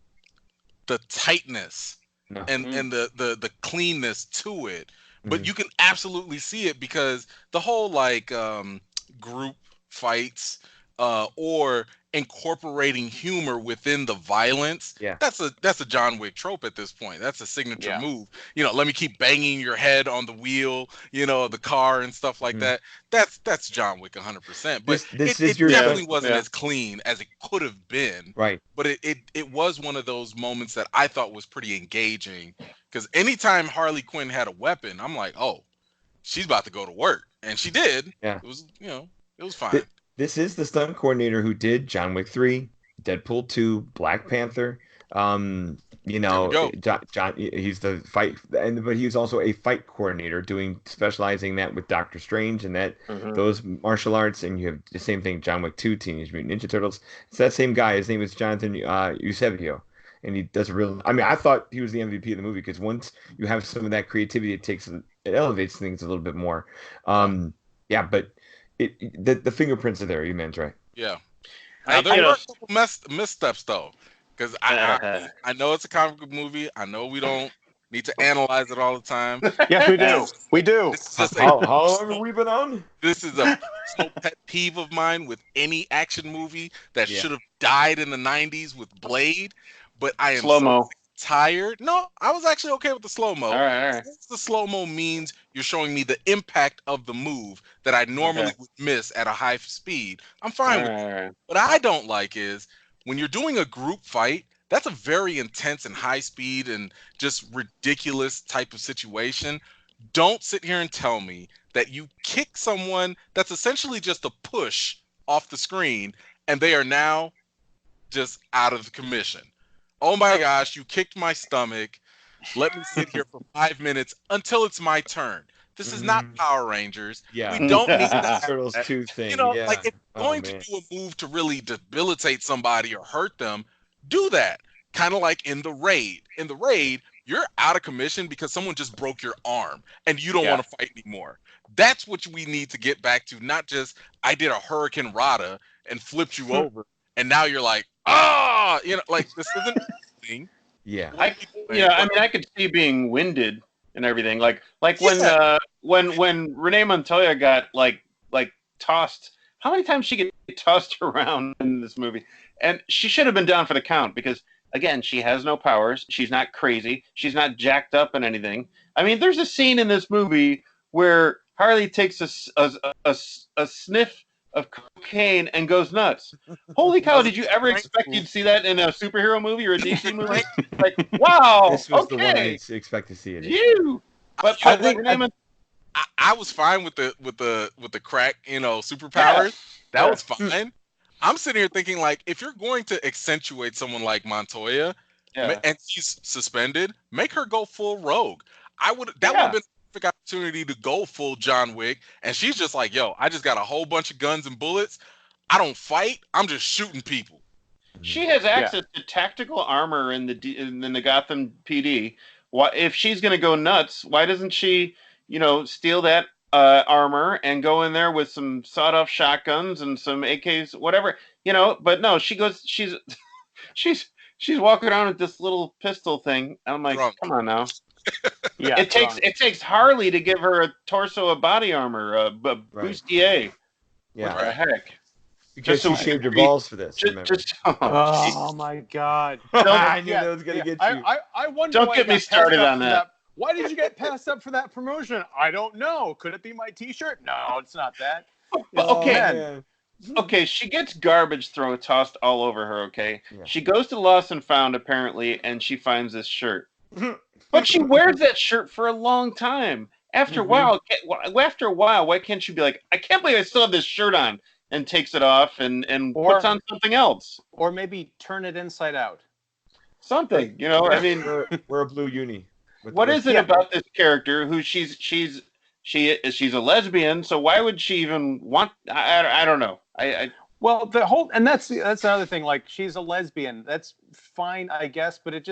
tightness and the cleanness to it. But you can absolutely see it because the whole like group fights or incorporating humor within the violence. That's a John Wick trope at this point. That's a signature move. You know, let me keep banging your head on the wheel, you know, the car and stuff like that. That's John Wick 100%. But it definitely wasn't as clean as it could have been. Right. But it was one of those moments that I thought was pretty engaging. Because anytime Harley Quinn had a weapon, I'm like, oh, she's about to go to work. And she did. Yeah. It was, you know, it was fine. This is the stunt coordinator who did John Wick 3, Deadpool 2, Black Panther, You There we know, go. John, he's the fight, but he was also a fight coordinator, specializing that with Doctor Strange and those martial arts. And you have the same thing, John Wick 2, Teenage Mutant Ninja Turtles. It's that same guy. His name is Jonathan Eusebio, and he does a real. I mean, I thought he was the MVP of the movie because once you have some of that creativity, it elevates things a little bit more. Yeah, but the fingerprints are there. EMan's right. Yeah. Now, there were a couple missteps though, because I know it's a comic book movie. I know we don't need to analyze it all the time. Yes, we do. We do. How long have we been on? This is a personal pet peeve of mine with any action movie that should have died in the 90s with Blade, but I am so tired. No, I was actually okay with the slow-mo. All right. The slow-mo means you're showing me the impact of the move that I normally would miss at a high speed. I'm fine with it. What I don't like is when you're doing a group fight, that's a very intense and high speed and just ridiculous type of situation. Don't sit here and tell me that you kick someone that's essentially just a push off the screen and they are now just out of the commission. Oh my gosh, you kicked my stomach. Let me sit here for 5 minutes until it's my turn. This is not Power Rangers. Yeah. We don't need that. Turtles 2 thing. You know, like if you're going to do a move to really debilitate somebody or hurt them, do that. Kind of like in the raid. In the raid, you're out of commission because someone just broke your arm and you don't want to fight anymore. That's what we need to get back to. Not just, I did a Hurricane Rata and flipped you over. And now you're like, you know, like this isn't thing. Yeah. I mean, I could see being winded and everything. Like when Renee Montoya got like tossed. How many times she get tossed around in this movie? And she should have been down for the count because again, she has no powers. She's not crazy. She's not jacked up in anything. I mean, there's a scene in this movie where Harley takes a sniff of cocaine and goes nuts. Holy cow, did you ever expect you'd see that in a superhero movie or a DC movie? Like, wow, this was the one I expect to see it. But I think I was fine with the crack, you know, superpowers. That was fine. I'm sitting here thinking, like, if you're going to accentuate someone like Montoya and she's suspended, make her go full rogue. That would have been a perfect opportunity to go full John Wick. And she's just like, yo, I just got a whole bunch of guns and bullets. I don't fight. I'm just shooting people. She has access to tactical armor in the Gotham PD. Why, if she's going to go nuts, why doesn't she, you know, steal that armor and go in there with some sawed-off shotguns and some AKs, whatever, you know? But no, she goes. She's walking around with this little pistol thing. I'm like, come on now. It takes Harley to give her a torso of body armor, bustier. Yeah, what the heck? Because she shaved her balls for this. Oh my God! I knew that was gonna get you. I wonder. Don't get me started on that. Why did you get passed up for that promotion? I don't know. Could it be my T-shirt? No, it's not that. Okay, she gets garbage tossed all over her. Okay, she goes to Lost and Found apparently, and she finds this shirt. But she wears that shirt for a long time. After a while, why can't she be like, I can't believe I still have this shirt on, and takes it off and puts on something else, or maybe turn it inside out. Something, you know. I mean, we're a blue uni. What is it about this character who she's a lesbian? So why would she even want? I don't know. Well, that's another thing. Like, she's a lesbian. That's fine, I guess, but it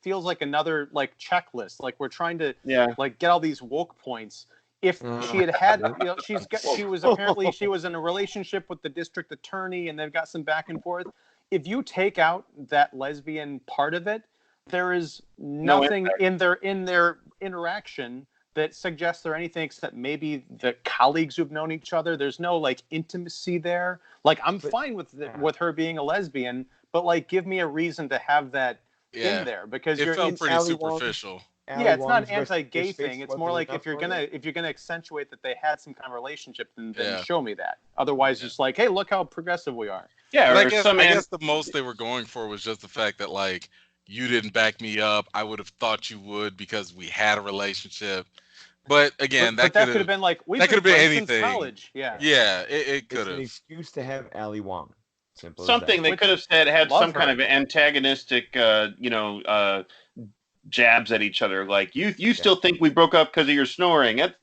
feels like another like checklist. Like we're trying to like get all these woke points. If she had, you know, she was in a relationship with the district attorney, and they've got some back and forth. If you take out that lesbian part of it, there is nothing in their interaction that suggests they're anything except maybe the colleagues who've known each other. There's no like intimacy there. Like, I'm fine with her being a lesbian, but like, give me a reason to have that in there, because it felt pretty superficial. It's not an anti-gay thing. It's more like if you're gonna accentuate that they had some kind of relationship, then show me that. Otherwise, just like, hey, look how progressive we are. Yeah, I guess the most they were going for was just the fact that like, you didn't back me up. I would have thought you would because we had a relationship. But again, that could have been like, that could have been anything. Since college. Yeah, it could have. It's an excuse to have Ali Wong. Simple something they could have said had some kind of antagonistic, jabs at each other. Like you still think we broke up because of your snoring? That's,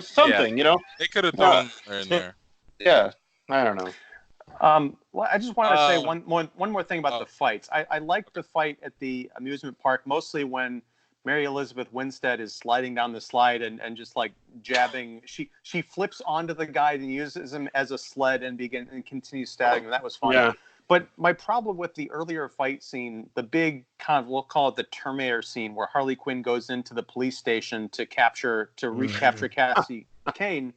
something. They could have thrown her in there. Yeah, I don't know. Well, I just wanted to say one more thing about the fights. I liked the fight at the amusement park, mostly when Mary Elizabeth Winstead is sliding down the slide and just like jabbing. She flips onto the guy and uses him as a sled and continues stabbing him. That was fun. Yeah. But my problem with the earlier fight scene, the big kind of, we'll call it the Terminator scene, where Harley Quinn goes into the police station to recapture Cassie Kane.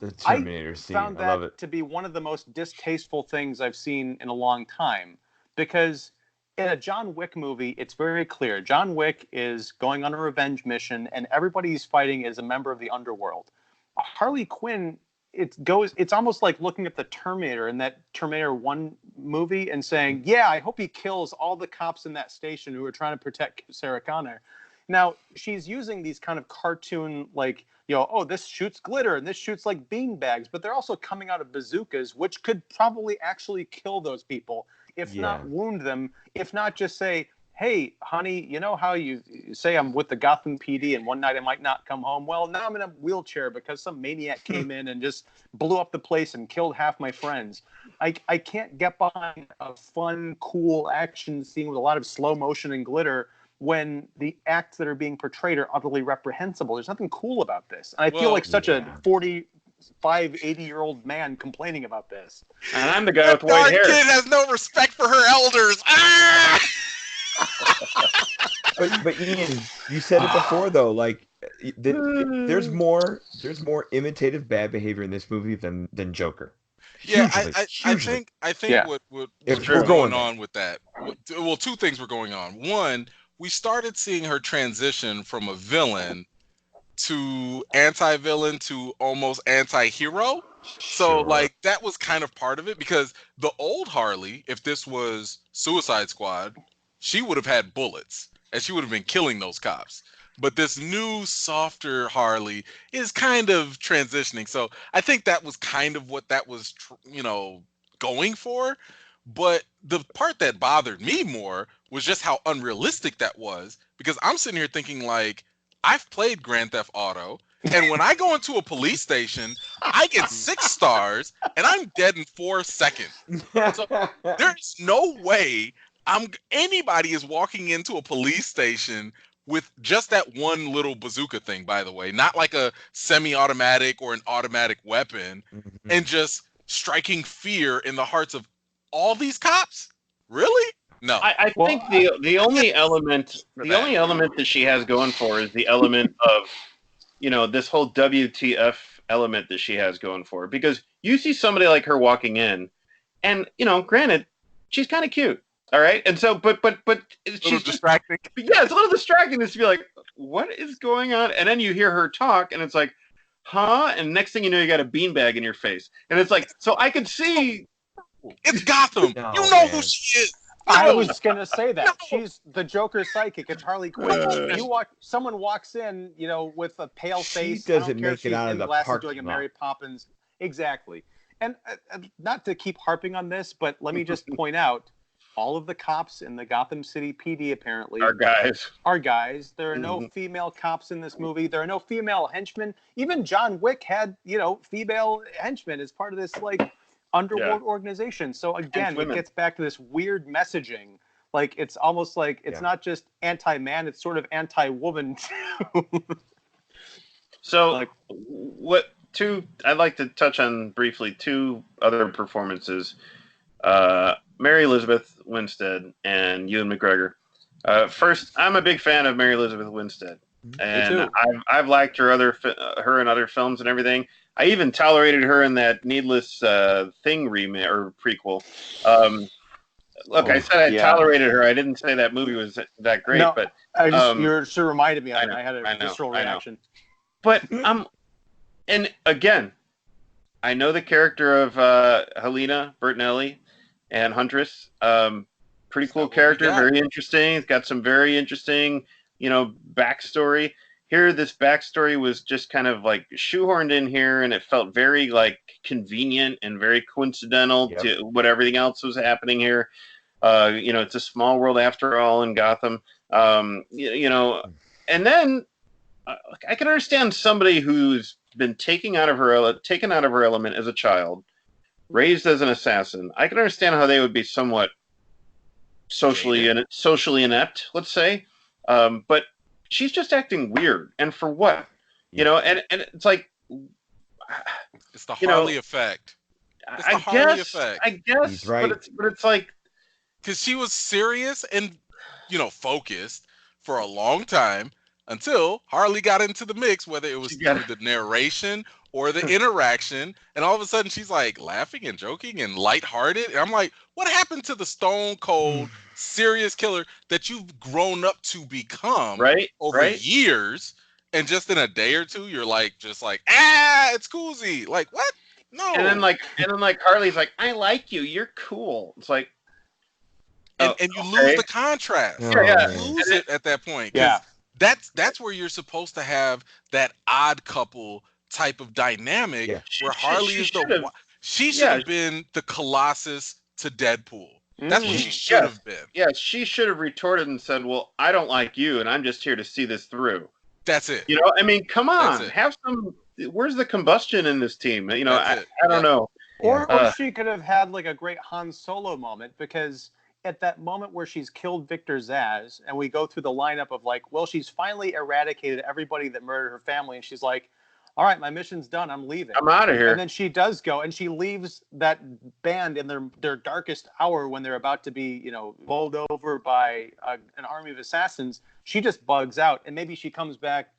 The Terminator scene. I found that to be one of the most distasteful things I've seen in a long time, because in a John Wick movie, it's very clear. John Wick is going on a revenge mission, and everybody he's fighting is a member of the underworld. Harley Quinn, it's almost like looking at the Terminator in that Terminator 1 movie and saying, yeah, I hope he kills all the cops in that station who are trying to protect Sarah Connor. Now, she's using these kind of cartoon, like, this shoots glitter and this shoots like bean bags, but they're also coming out of bazookas, which could probably actually kill those people, if not wound them, if not just say, hey, honey, you know how you say I'm with the Gotham PD and one night I might not come home? Well, now I'm in a wheelchair because some maniac came in and just blew up the place and killed half my friends. I can't get behind a fun, cool action scene with a lot of slow motion and glitter when the acts that are being portrayed are utterly reprehensible. There's nothing cool about this. And I feel like such a 80-year-old man complaining about this. And I'm the guy with white hair. Kid has no respect for her elders. Ah! but Ian, you said it before though. Like, there's more imitative bad behavior in this movie than Joker. Yeah, I think what's going on with that. Well, two things were going on. One, we started seeing her transition from a villain to anti-villain to almost anti-hero. So like that was kind of part of it, because the old Harley, if this was Suicide Squad, she would have had bullets and she would have been killing those cops. But this new, softer Harley is kind of transitioning. So I think that was kind of what that was, going for. But the part that bothered me more was just how unrealistic that was, because I'm sitting here thinking, like, I've played Grand Theft Auto, and when I go into a police station, I get 6 stars, and I'm dead in 4 seconds. So there's no way anybody is walking into a police station with just that one little bazooka thing, by the way, not like a semi-automatic or an automatic weapon, and just striking fear in the hearts of all these cops. Really? No. I think the only element that she has going for is the element of, this whole WTF element that she has going for. Because you see somebody like her walking in, and granted, she's kind of cute. All right, and so, but she's distracting. Yeah, it's a little distracting just to be like, what is going on? And then you hear her talk, and it's like, huh? And next thing you know, you got a beanbag in your face, and it's like, so I could see. It's Gotham. You know who she is. I was gonna say that she's the Joker psychic. It's Harley Quinn. Someone walks in, with a pale face. She doesn't make it out of the parking doing a Mary Poppins. Exactly. And not to keep harping on this, but let me just point out, all of the cops in the Gotham City PD apparently are guys. There are no female cops in this movie. There are no female henchmen. Even John Wick had, female henchmen as part of this underworld organization. So again, it gets back to this weird messaging. Like, it's almost like it's not just anti-man, it's sort of anti-woman too. So I'd like to touch on briefly 2 other performances. Mary Elizabeth Winstead and Ewan McGregor. First, I'm a big fan of Mary Elizabeth Winstead, and I've liked her in other films and everything. I even tolerated her in that Needless Thing remake or prequel. I said I tolerated her. I didn't say that movie was that great, but you just reminded me of it. I had a visceral reaction. But and again, I know the character of Helena Bertinelli and Huntress. Pretty cool character, very interesting. It's got some very interesting, backstory. here this backstory was just kind of like shoehorned in here, and it felt very like convenient and very coincidental to what everything else was happening here. It's a small world after all in Gotham. And then I can understand somebody who's been taken out of her element as a child, raised as an assassin. I can understand how they would be somewhat socially inept, let's say. But she's just acting weird, and for what? And it's like it's the Harley effect. It's the Harley effect. I guess, right. but it's like, because she was serious and focused for a long time until Harley got into the mix, whether it was through the narration or the interaction, and all of a sudden she's like laughing and joking and lighthearted. And I'm like, what happened to the stone cold serious killer that you've grown up to become over years? And just in a day or two, you're like, it's Coolsy. Like, what? No. And then like Harley's like, I like you. You're cool. It's like, and you lose the contrast. You lose it at that point. Yeah. That's where you're supposed to have that odd couple type of dynamic where Harley is she should have been the Colossus to Deadpool. That's what she should have been. Yeah, she should have retorted and said, well, I don't like you, and I'm just here to see this through. That's it. I mean, come on. Have some... Where's the combustion in this team? I don't know. Or she could have had like a great Han Solo moment, because at that moment where she's killed Victor Zsasz, and we go through the lineup of like, well, she's finally eradicated everybody that murdered her family, and she's like, all right, my mission's done. I'm leaving. I'm out of here. And then she does go, and she leaves that band in their darkest hour when they're about to be, bowled over by an army of assassins. She just bugs out, and maybe she comes back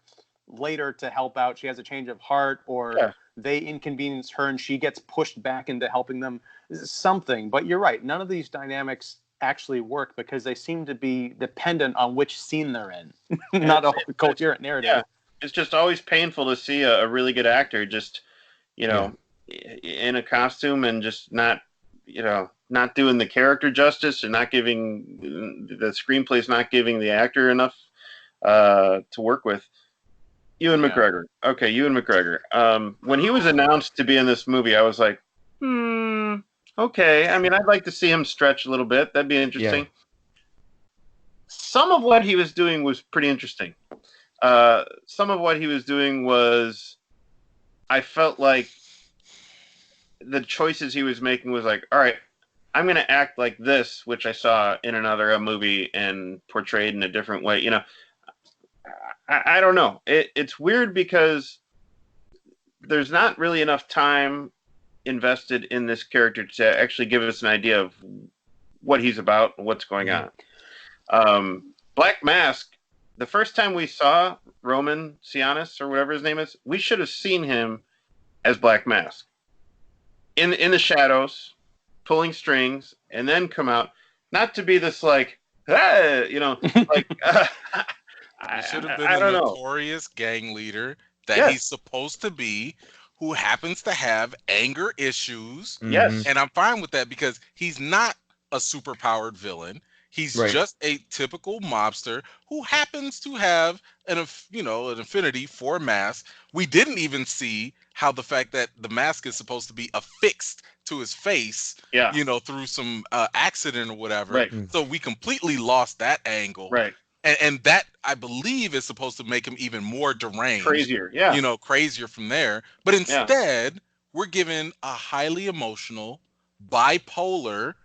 later to help out. She has a change of heart, or they inconvenience her, and she gets pushed back into helping them. Something. But you're right. None of these dynamics actually work because they seem to be dependent on which scene they're in, not a coherent narrative. Yeah. It's just always painful to see a really good actor just, in a costume and just not doing the character justice, or not giving the screenplay's not giving the actor enough to work with. Ewan McGregor. Okay, Ewan McGregor. When he was announced to be in this movie, I was like, okay. I mean, I'd like to see him stretch a little bit. That'd be interesting. Yeah. Some of what he was doing was pretty interesting. Some of what he was doing was, I felt like the choices he was making was like, all right, I'm going to act like this, which I saw in another movie and portrayed in a different way. I don't know. It's weird because there's not really enough time invested in this character to actually give us an idea of what he's about and what's going on. Black Mask, the first time we saw Roman Sionis, or whatever his name is, we should have seen him as Black Mask in the shadows, pulling strings, and then come out, not to be this like, hey, like. He should have been a notorious gang leader that he's supposed to be, who happens to have anger issues. Yes. And I'm fine with that because he's not a superpowered villain. He's just a typical mobster who happens to have an affinity for masks. We didn't even see how the fact that the mask is supposed to be affixed to his face, through some accident or whatever. Right. So we completely lost that angle. Right. And that, I believe, is supposed to make him even more deranged. Crazier, crazier from there. But instead, we're given a highly emotional, bipolar,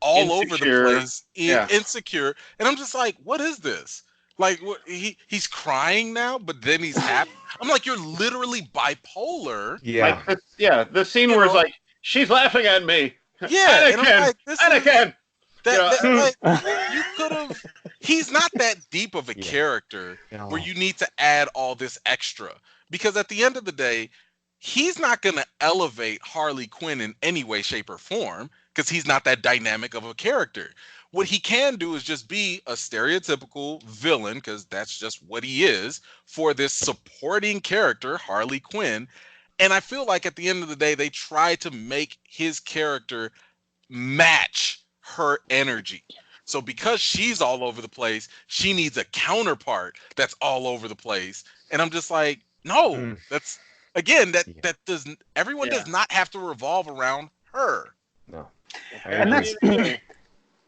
all over the place, insecure. And I'm just like, what is this? Like, he's crying now, but then he's happy. I'm like, you're literally bipolar. Yeah. Like the scene where it's like, she's laughing at me. Yeah. Anakin, and I'm like, Anakin. You could have. He's not that deep of a character where you need to add all this extra, because at the end of the day, he's not going to elevate Harley Quinn in any way, shape, or form, because he's not that dynamic of a character. What he can do is just be a stereotypical villain, because that's just what he is, for this supporting character, Harley Quinn. And I feel like at the end of the day, they try to make his character match her energy. So because she's all over the place, she needs a counterpart that's all over the place. And I'm just like, no, that's again that doesn't. Everyone does not have to revolve around her. No, and that's.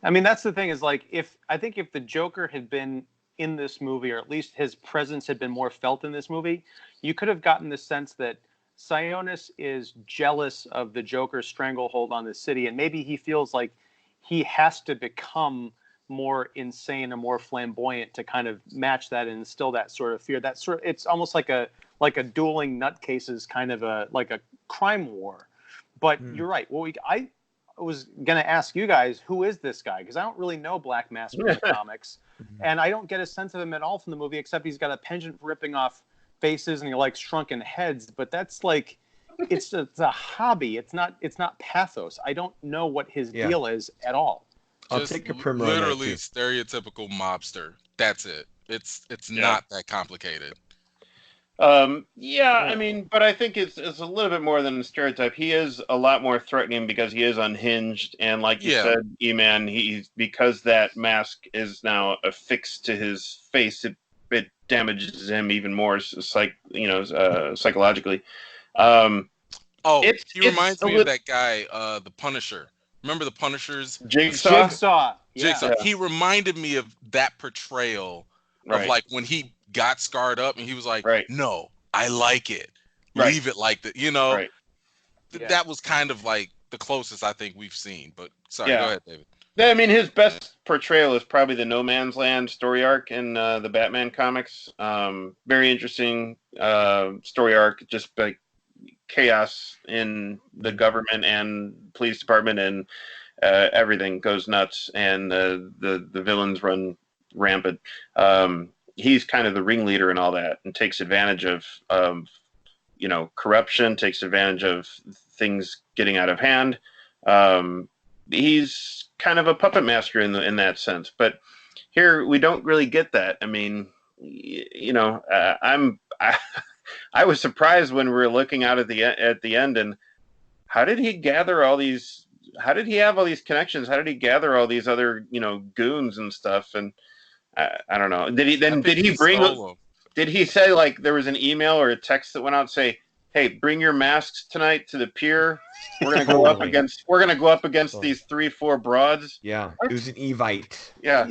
I mean, that's the thing is like I think if the Joker had been in this movie, or at least his presence had been more felt in this movie, you could have gotten the sense that Sionis is jealous of the Joker's stranglehold on the city, and maybe he feels like he has to become more insane and more flamboyant to kind of match that and instill that sort of fear. It's almost like a dueling nutcases kind of a crime war. But you're right. Well, I was gonna ask you guys, who is this guy? Because I don't really know Black Mask from the comics, and I don't get a sense of him at all from the movie, except he's got a penchant for ripping off faces and he likes shrunken heads. But that's like, it's a hobby. It's not pathos. I don't know what his deal is at all. I'll take a primer on that, literally too. stereotypical mobster. That's it. It's not that complicated. I mean, but I think it's a little bit more than a stereotype. He is a lot more threatening because he is unhinged, and like you said, EMan, because that mask is now affixed to his face, it damages him even more, psychologically. He reminds me of that guy, the Punisher. Remember the Punisher's Jigsaw. Yeah. He reminded me of that portrayal of like when he got scarred up and he was like, no, I like it. Leave it like that. You know, that was kind of like the closest I think we've seen. But sorry, go ahead, David. I mean, his best portrayal is probably the No Man's Land story arc in the Batman comics. Very interesting story arc, just like chaos in the government and police department, and everything goes nuts, and the villains run rampant. He's kind of the ringleader in all that, and takes advantage of corruption, takes advantage of things getting out of hand. He's kind of a puppet master in that sense, but here we don't really get that. I mean, I was surprised when we were looking out at the end, and how did he gather all these? How did he have all these connections? How did he gather all these other goons and stuff? And I don't know. Did he say like there was an email or a text that went out and say, hey, bring your masks tonight to the pier. We're gonna go up against these 3-4 broads. Yeah, it was an evite. Yeah.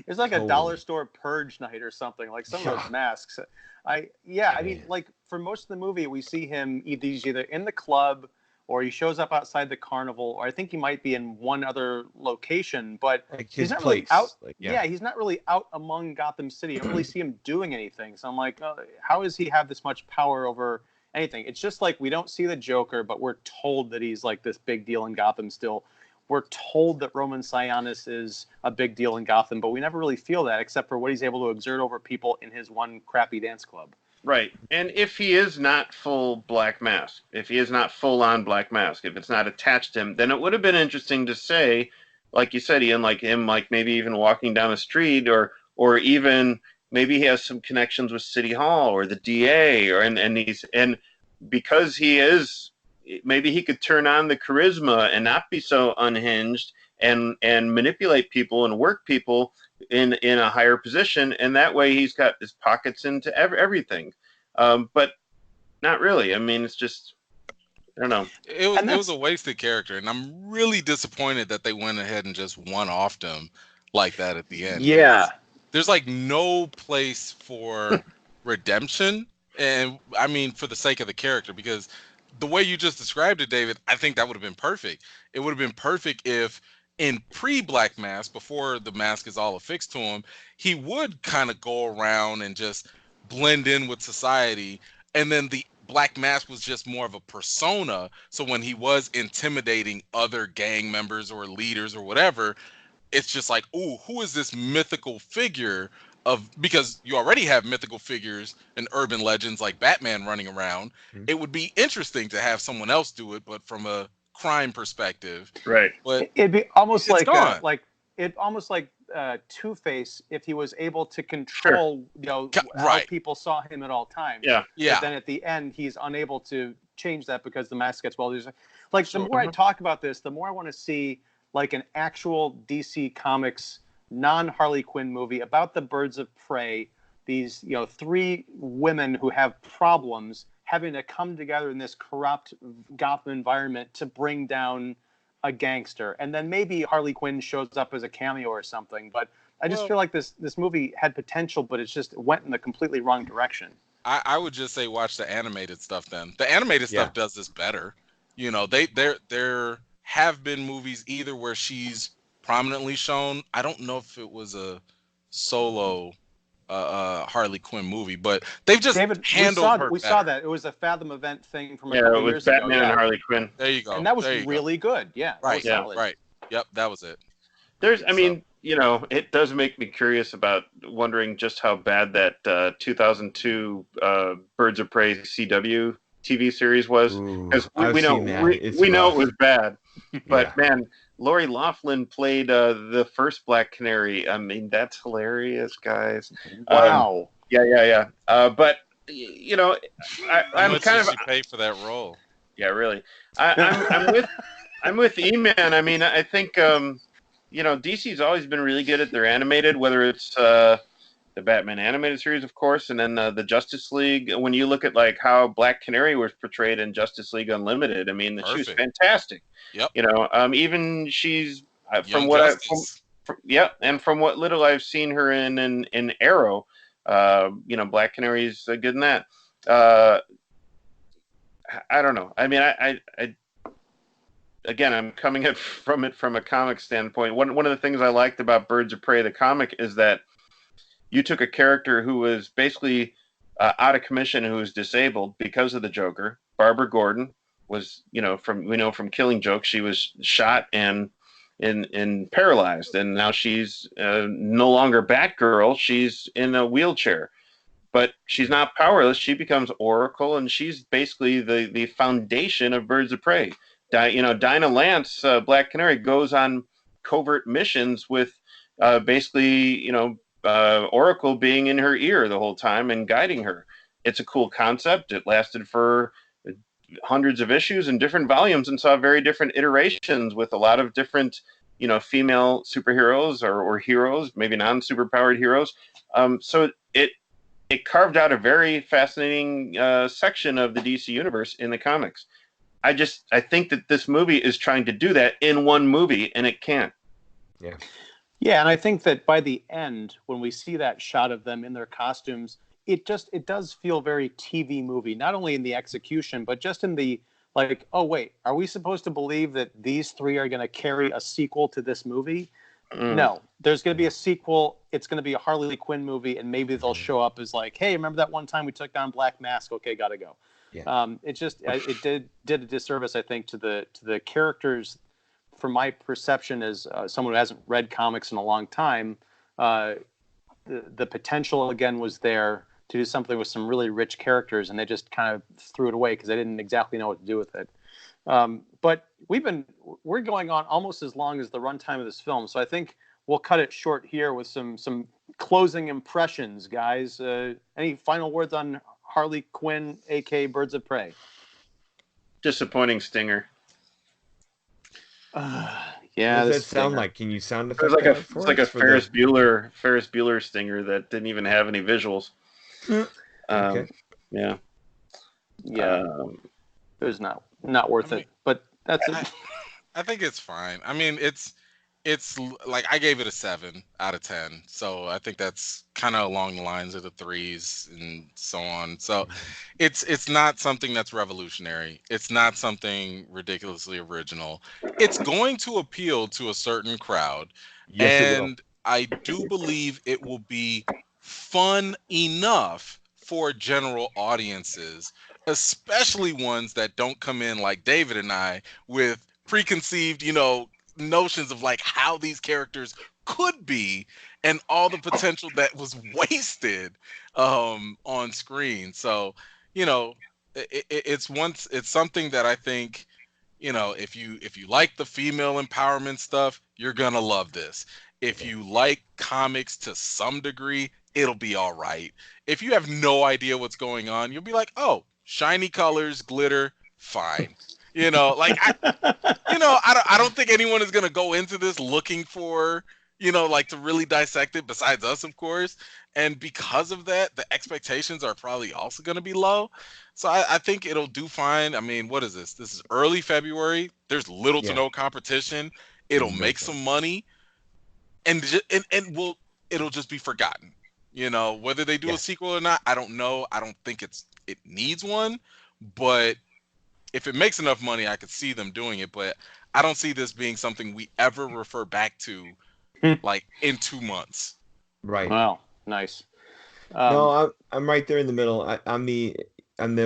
It's like a dollar store purge night or something. Like some of those masks. I mean, like for most of the movie, we see him either in the club or he shows up outside the carnival, or I think he might be in one other location, but like he's not really out. He's not really out among Gotham City. I don't really see him doing anything. So I'm like, how does he have this much power over anything? It's just like we don't see the Joker, but we're told that he's like this big deal in Gotham still. We're told that Roman Sionis is a big deal in Gotham, but we never really feel that except for what he's able to exert over people in his one crappy dance club. Right. And if he is not full Black Mask, if he is not full-on Black Mask, if it's not attached to him, then it would have been interesting to say, like you said, Ian, like maybe even walking down the street, or even maybe he has some connections with City Hall or the DA, and because he is, maybe he could turn on the charisma and not be so unhinged and manipulate people and work people in a higher position, and that way he's got his pockets into everything. But not really. I mean, it's just, I don't know. It was a wasted character, and I'm really disappointed that they went ahead and just one-offed him like that at the end. Yeah. There's like no place for redemption, and I mean for the sake of the character, because the way you just described it, David, I think that would have been perfect. It would have been perfect if in pre-Black Mask, before the mask is all affixed to him, he would kind of go around and just blend in with society, and then the Black Mask was just more of a persona, so when he was intimidating other gang members or leaders or whatever, it's just like, ooh, who is this mythical figure because you already have mythical figures and urban legends like Batman running around. Mm-hmm. It would be interesting to have someone else do it, but from a crime perspective, right? But it'd be almost like Two-Face if he was able to control, how people saw him at all times. Yeah. But then at the end, he's unable to change that because the mask gets well. Like the more I talk about this, the more I want to see like an actual DC Comics non-Harley Quinn movie about the birds of prey, these, you know, three women who have problems having to come together in this corrupt Gotham environment to bring down a gangster. And then maybe Harley Quinn shows up as a cameo or something. But I just feel like this movie had potential, but it just went in the completely wrong direction. I would just say watch the animated stuff then. The animated stuff does this better. You know, there have been movies either where she's prominently shown. I don't know if it was a solo Harley Quinn movie, but they've just handled her. We saw that. It was a Fathom event thing from a couple years years ago. Batman and Harley Quinn. There you go. And that was really good. Yeah. Right. Right. Yep. That was it. I mean, you know, it does make me curious about wondering just how bad that 2002 Birds of Prey CW TV series was, because we know it was bad, but man, Lori Loughlin played the first Black Canary. I mean, that's hilarious, guys. Wow. Yeah. But you know, I'm kind of. She paid for that role. Yeah, really. I'm with EMan. I mean, I think you know, DC's always been really good at their animated, whether it's the Batman animated series, of course, and then the Justice League. When you look at like how Black Canary was portrayed in Justice League Unlimited, I mean, she was fantastic. Yep. You know, even she's from what from what little I've seen her in Arrow, you know, Black Canary's good in that. I don't know. I mean, I again, I'm coming from it from a comic standpoint. One of the things I liked about Birds of Prey, the comic, is that you took a character who was basically out of commission, who was disabled because of the Joker. Barbara Gordon was, you know, from Killing Joke, she was shot and paralyzed, and now she's no longer Batgirl. She's in a wheelchair, but she's not powerless. She becomes Oracle, and she's basically the foundation of Birds of Prey. Dinah Lance, Black Canary, goes on covert missions with basically, you know, Oracle being in her ear the whole time and guiding her. It's a cool concept. It lasted for hundreds of issues and different volumes, and saw very different iterations with a lot of different, you know, female superheroes or heroes, maybe non-superpowered heroes. So it carved out a very fascinating section of the DC universe in the comics. I think that this movie is trying to do that in one movie, and it can't. Yeah. Yeah, and I think that by the end, when we see that shot of them in their costumes, it does feel very TV movie, not only in the execution, but just in the, like, oh, wait, are we supposed to believe that these three are going to carry a sequel to this movie? No, there's going to be a sequel. It's going to be a Harley Quinn movie, and maybe they'll show up as like, hey, remember that one time we took down Black Mask? Okay, gotta go. Yeah. It did a disservice, I think, to the characters. From my perception as someone who hasn't read comics in a long time, the potential again was there to do something with some really rich characters, and they just kind of threw it away because they didn't exactly know what to do with it. But we're going on almost as long as the runtime of this film, so I think we'll cut it short here with some closing impressions, guys. Any final words on Harley Quinn, aka Birds of Prey? Disappointing stinger. Yeah. What does that sound like? Can you sound effect? It's like a Ferris Bueller stinger that didn't even have any visuals. Okay. Yeah. It was not worth it, but that's it. I think it's fine. I mean, it's like I gave it a 7 out of 10, so I think that's kind of along the lines of the 3s and so on. So it's not something that's revolutionary. It's not something ridiculously original. It's going to appeal to a certain crowd, and I do believe it will be fun enough for general audiences, especially ones that don't come in like David and I with preconceived, you know, notions of like how these characters could be and all the potential that was wasted on screen. So, you know, it's something that I think, you know, if you like the female empowerment stuff, you're gonna love this. If you like comics to some degree, it'll be all right. If you have no idea what's going on, you'll be like, oh, shiny colors, glitter, fine. You know, like I don't think anyone is gonna go into this looking for, like to really dissect it. Besides us, of course. And because of that, the expectations are probably also gonna be low. So I think it'll do fine. I mean, what is this? This is early February. There's little to no competition. It'll make some money, and it'll just be forgotten. Whether they do a sequel or not, I don't know. I don't think it needs one, but if it makes enough money, I could see them doing it. But I don't see this being something we ever refer back to, like in 2 months. Right. Wow. Nice. No, I'm right there in the middle. I'm the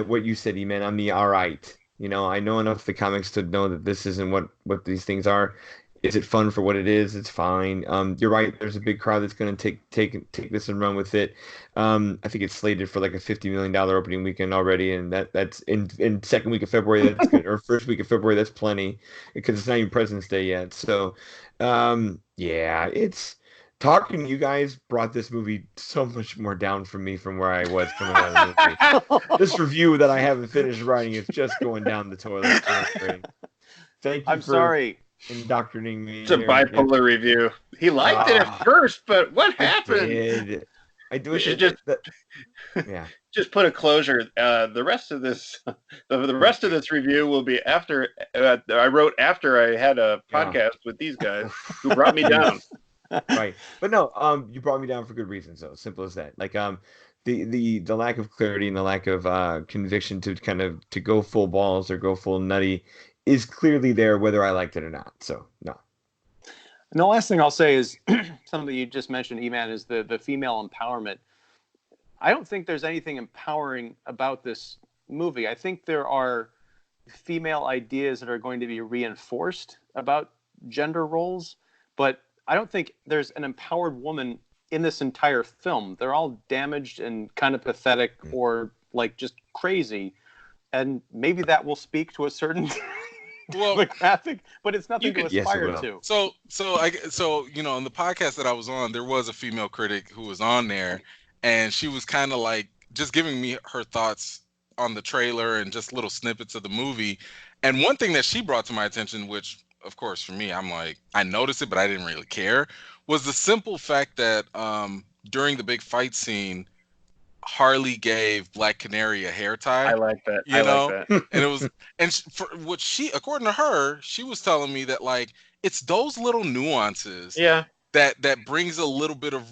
what you said, EMan. I'm the all right. I know enough of the comics to know that this isn't what these things are. Is it fun for what it is? It's fine. You're right. There's a big crowd that's going to take this and run with it. I think it's slated for like a $50 million opening weekend already, and that's in second week of February. That's good, or first week of February. That's plenty because it's not even President's Day yet. So, yeah, it's talking to you guys brought this movie so much more down from me from where I was coming out of the movie. This review that I haven't finished writing is just going down the toilet. Thank you. I'm sorry. Indoctrinating me. It's a bipolar review. He liked it at first, but what happened? I do. We should just put a closure. The rest of this, the rest of this review will be after I wrote after I had a podcast with these guys who brought me down. Right, but no, you brought me down for good reasons. Though, simple as that. Like the lack of clarity and the lack of conviction to kind of to go full balls or go full nutty is clearly there, whether I liked it or not. So, no. And the last thing I'll say is something you just mentioned, EMan, is the female empowerment. I don't think there's anything empowering about this movie. I think there are female ideas that are going to be reinforced about gender roles, but I don't think there's an empowered woman in this entire film. They're all damaged and kind of pathetic or like just crazy. And maybe that will speak to a certain demographic, but it's nothing to aspire to. So on the podcast that I was on, there was a female critic who was on there, and she was kind of like just giving me her thoughts on the trailer and just little snippets of the movie. And one thing that she brought to my attention, which of course for me, I'm like, I noticed it, but I didn't really care, was the simple fact that during the big fight scene, Harley gave Black Canary a hair tie. I like that. Like that. And it was, for what she, according to her, she was telling me that like it's those little nuances, that brings a little bit of,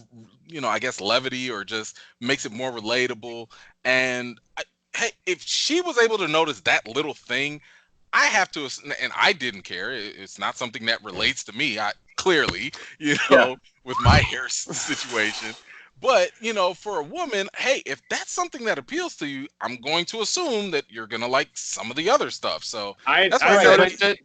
I guess levity or just makes it more relatable. And hey, if she was able to notice that little thing, I have to, and I didn't care. It's not something that relates to me. Clearly, with my hair situation. But, for a woman, hey, if that's something that appeals to you, I'm going to assume that you're going to like some of the other stuff. So I noticed it.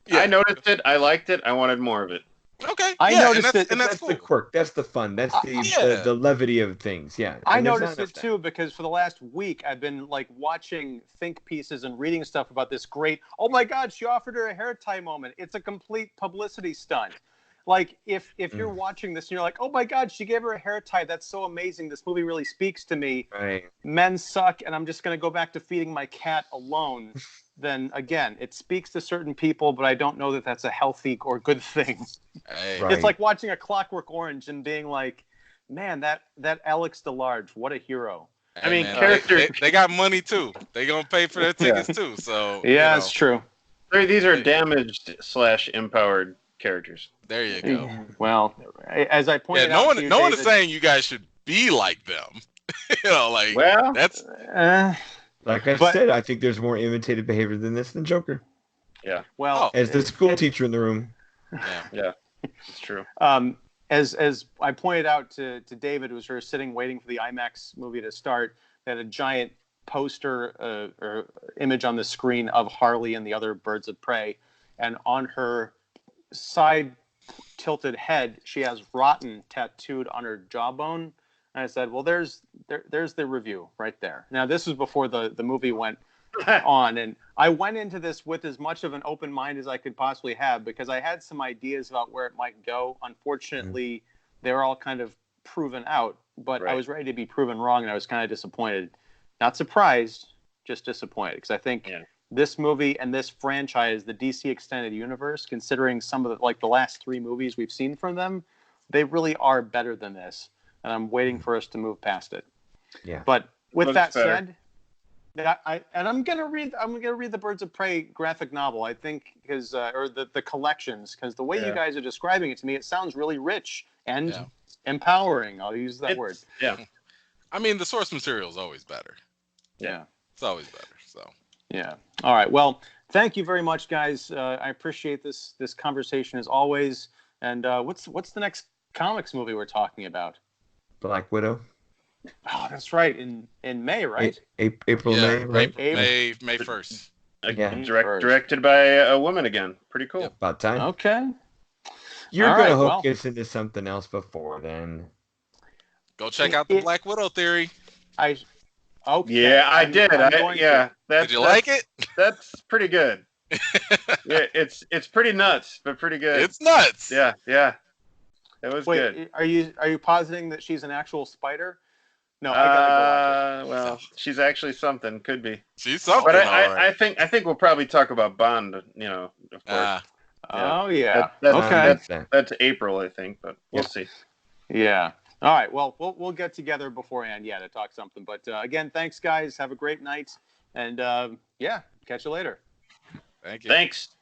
Yeah. I noticed it. I liked it. I wanted more of it. Okay. I noticed it. And that's cool. The quirk. That's the fun. That's the levity of things. Yeah. I noticed it too, because for the last week, I've been like watching think pieces and reading stuff about this great, oh my God, she offered her a hair tie moment. It's a complete publicity stunt. Like, if you're watching this and you're like, oh my God, she gave her a hair tie. That's so amazing. This movie really speaks to me. Right. Men suck, and I'm just going to go back to feeding my cat alone. Then, again, it speaks to certain people, but I don't know that that's a healthy or good thing. Hey. Right. It's like watching A Clockwork Orange and being like, man, that Alex DeLarge, what a hero. Hey, I mean, characters... They got money, too. They going to pay for their tickets, too. So yeah, it's true. These are damaged / empowered characters. There you go. Well, as I pointed out, no one is saying you guys should be like them. Well, that's like I said. I think there's more imitative behavior than this than Joker. Yeah. Well, as the school teacher in the room. Yeah, it's true. As I pointed out to David, who was sitting waiting for the IMAX movie to start, they had a giant poster or image on the screen of Harley and the other birds of prey, and on her side tilted head, she has rotten tattooed on her jawbone. And I said, well, there's the review right there. Now, this was before the movie went on, and I went into this with as much of an open mind as I could possibly have, because I had some ideas about where it might go. Unfortunately, they were all kind of proven out, but I was ready to be proven wrong, and I was kind of disappointed. Not surprised, just disappointed, because I think this movie and this franchise, the DC Extended Universe, considering some of the last 3 movies we've seen from them, they really are better than this. And I'm waiting for us to move past it. Yeah. But with that better. said, I'm gonna read the Birds of Prey graphic novel. I think because or the collections, because the way you guys are describing it to me, it sounds really rich and empowering. I'll use that word. Yeah. I mean, the source material is always better. Yeah. It's always better. So. Yeah. All right. Well, thank you very much, guys. I appreciate this conversation as always. And what's the next comics movie we're talking about? Black Widow. Oh, that's right. In May, right? April, May, right? May 1st. Directed by a woman again. Pretty cool. Yep, about time. Okay. You're All gonna right, hook us into something else before then. Go check out the Black Widow theory. Okay. Yeah, I did. Did you like it? That's pretty good. Yeah, it's pretty nuts, but pretty good. It's nuts. Yeah. It was good. Are you positing that she's an actual spider? No, I gotta go watch it. Well, she's actually something. Could be. She's something. But I think we'll probably talk about Bond. Of course. Oh yeah. That's April, I think, but we'll see. Yeah. All right. Well, we'll get together beforehand, to talk something. But again, thanks, guys. Have a great night, and catch you later. Thank you. Thanks.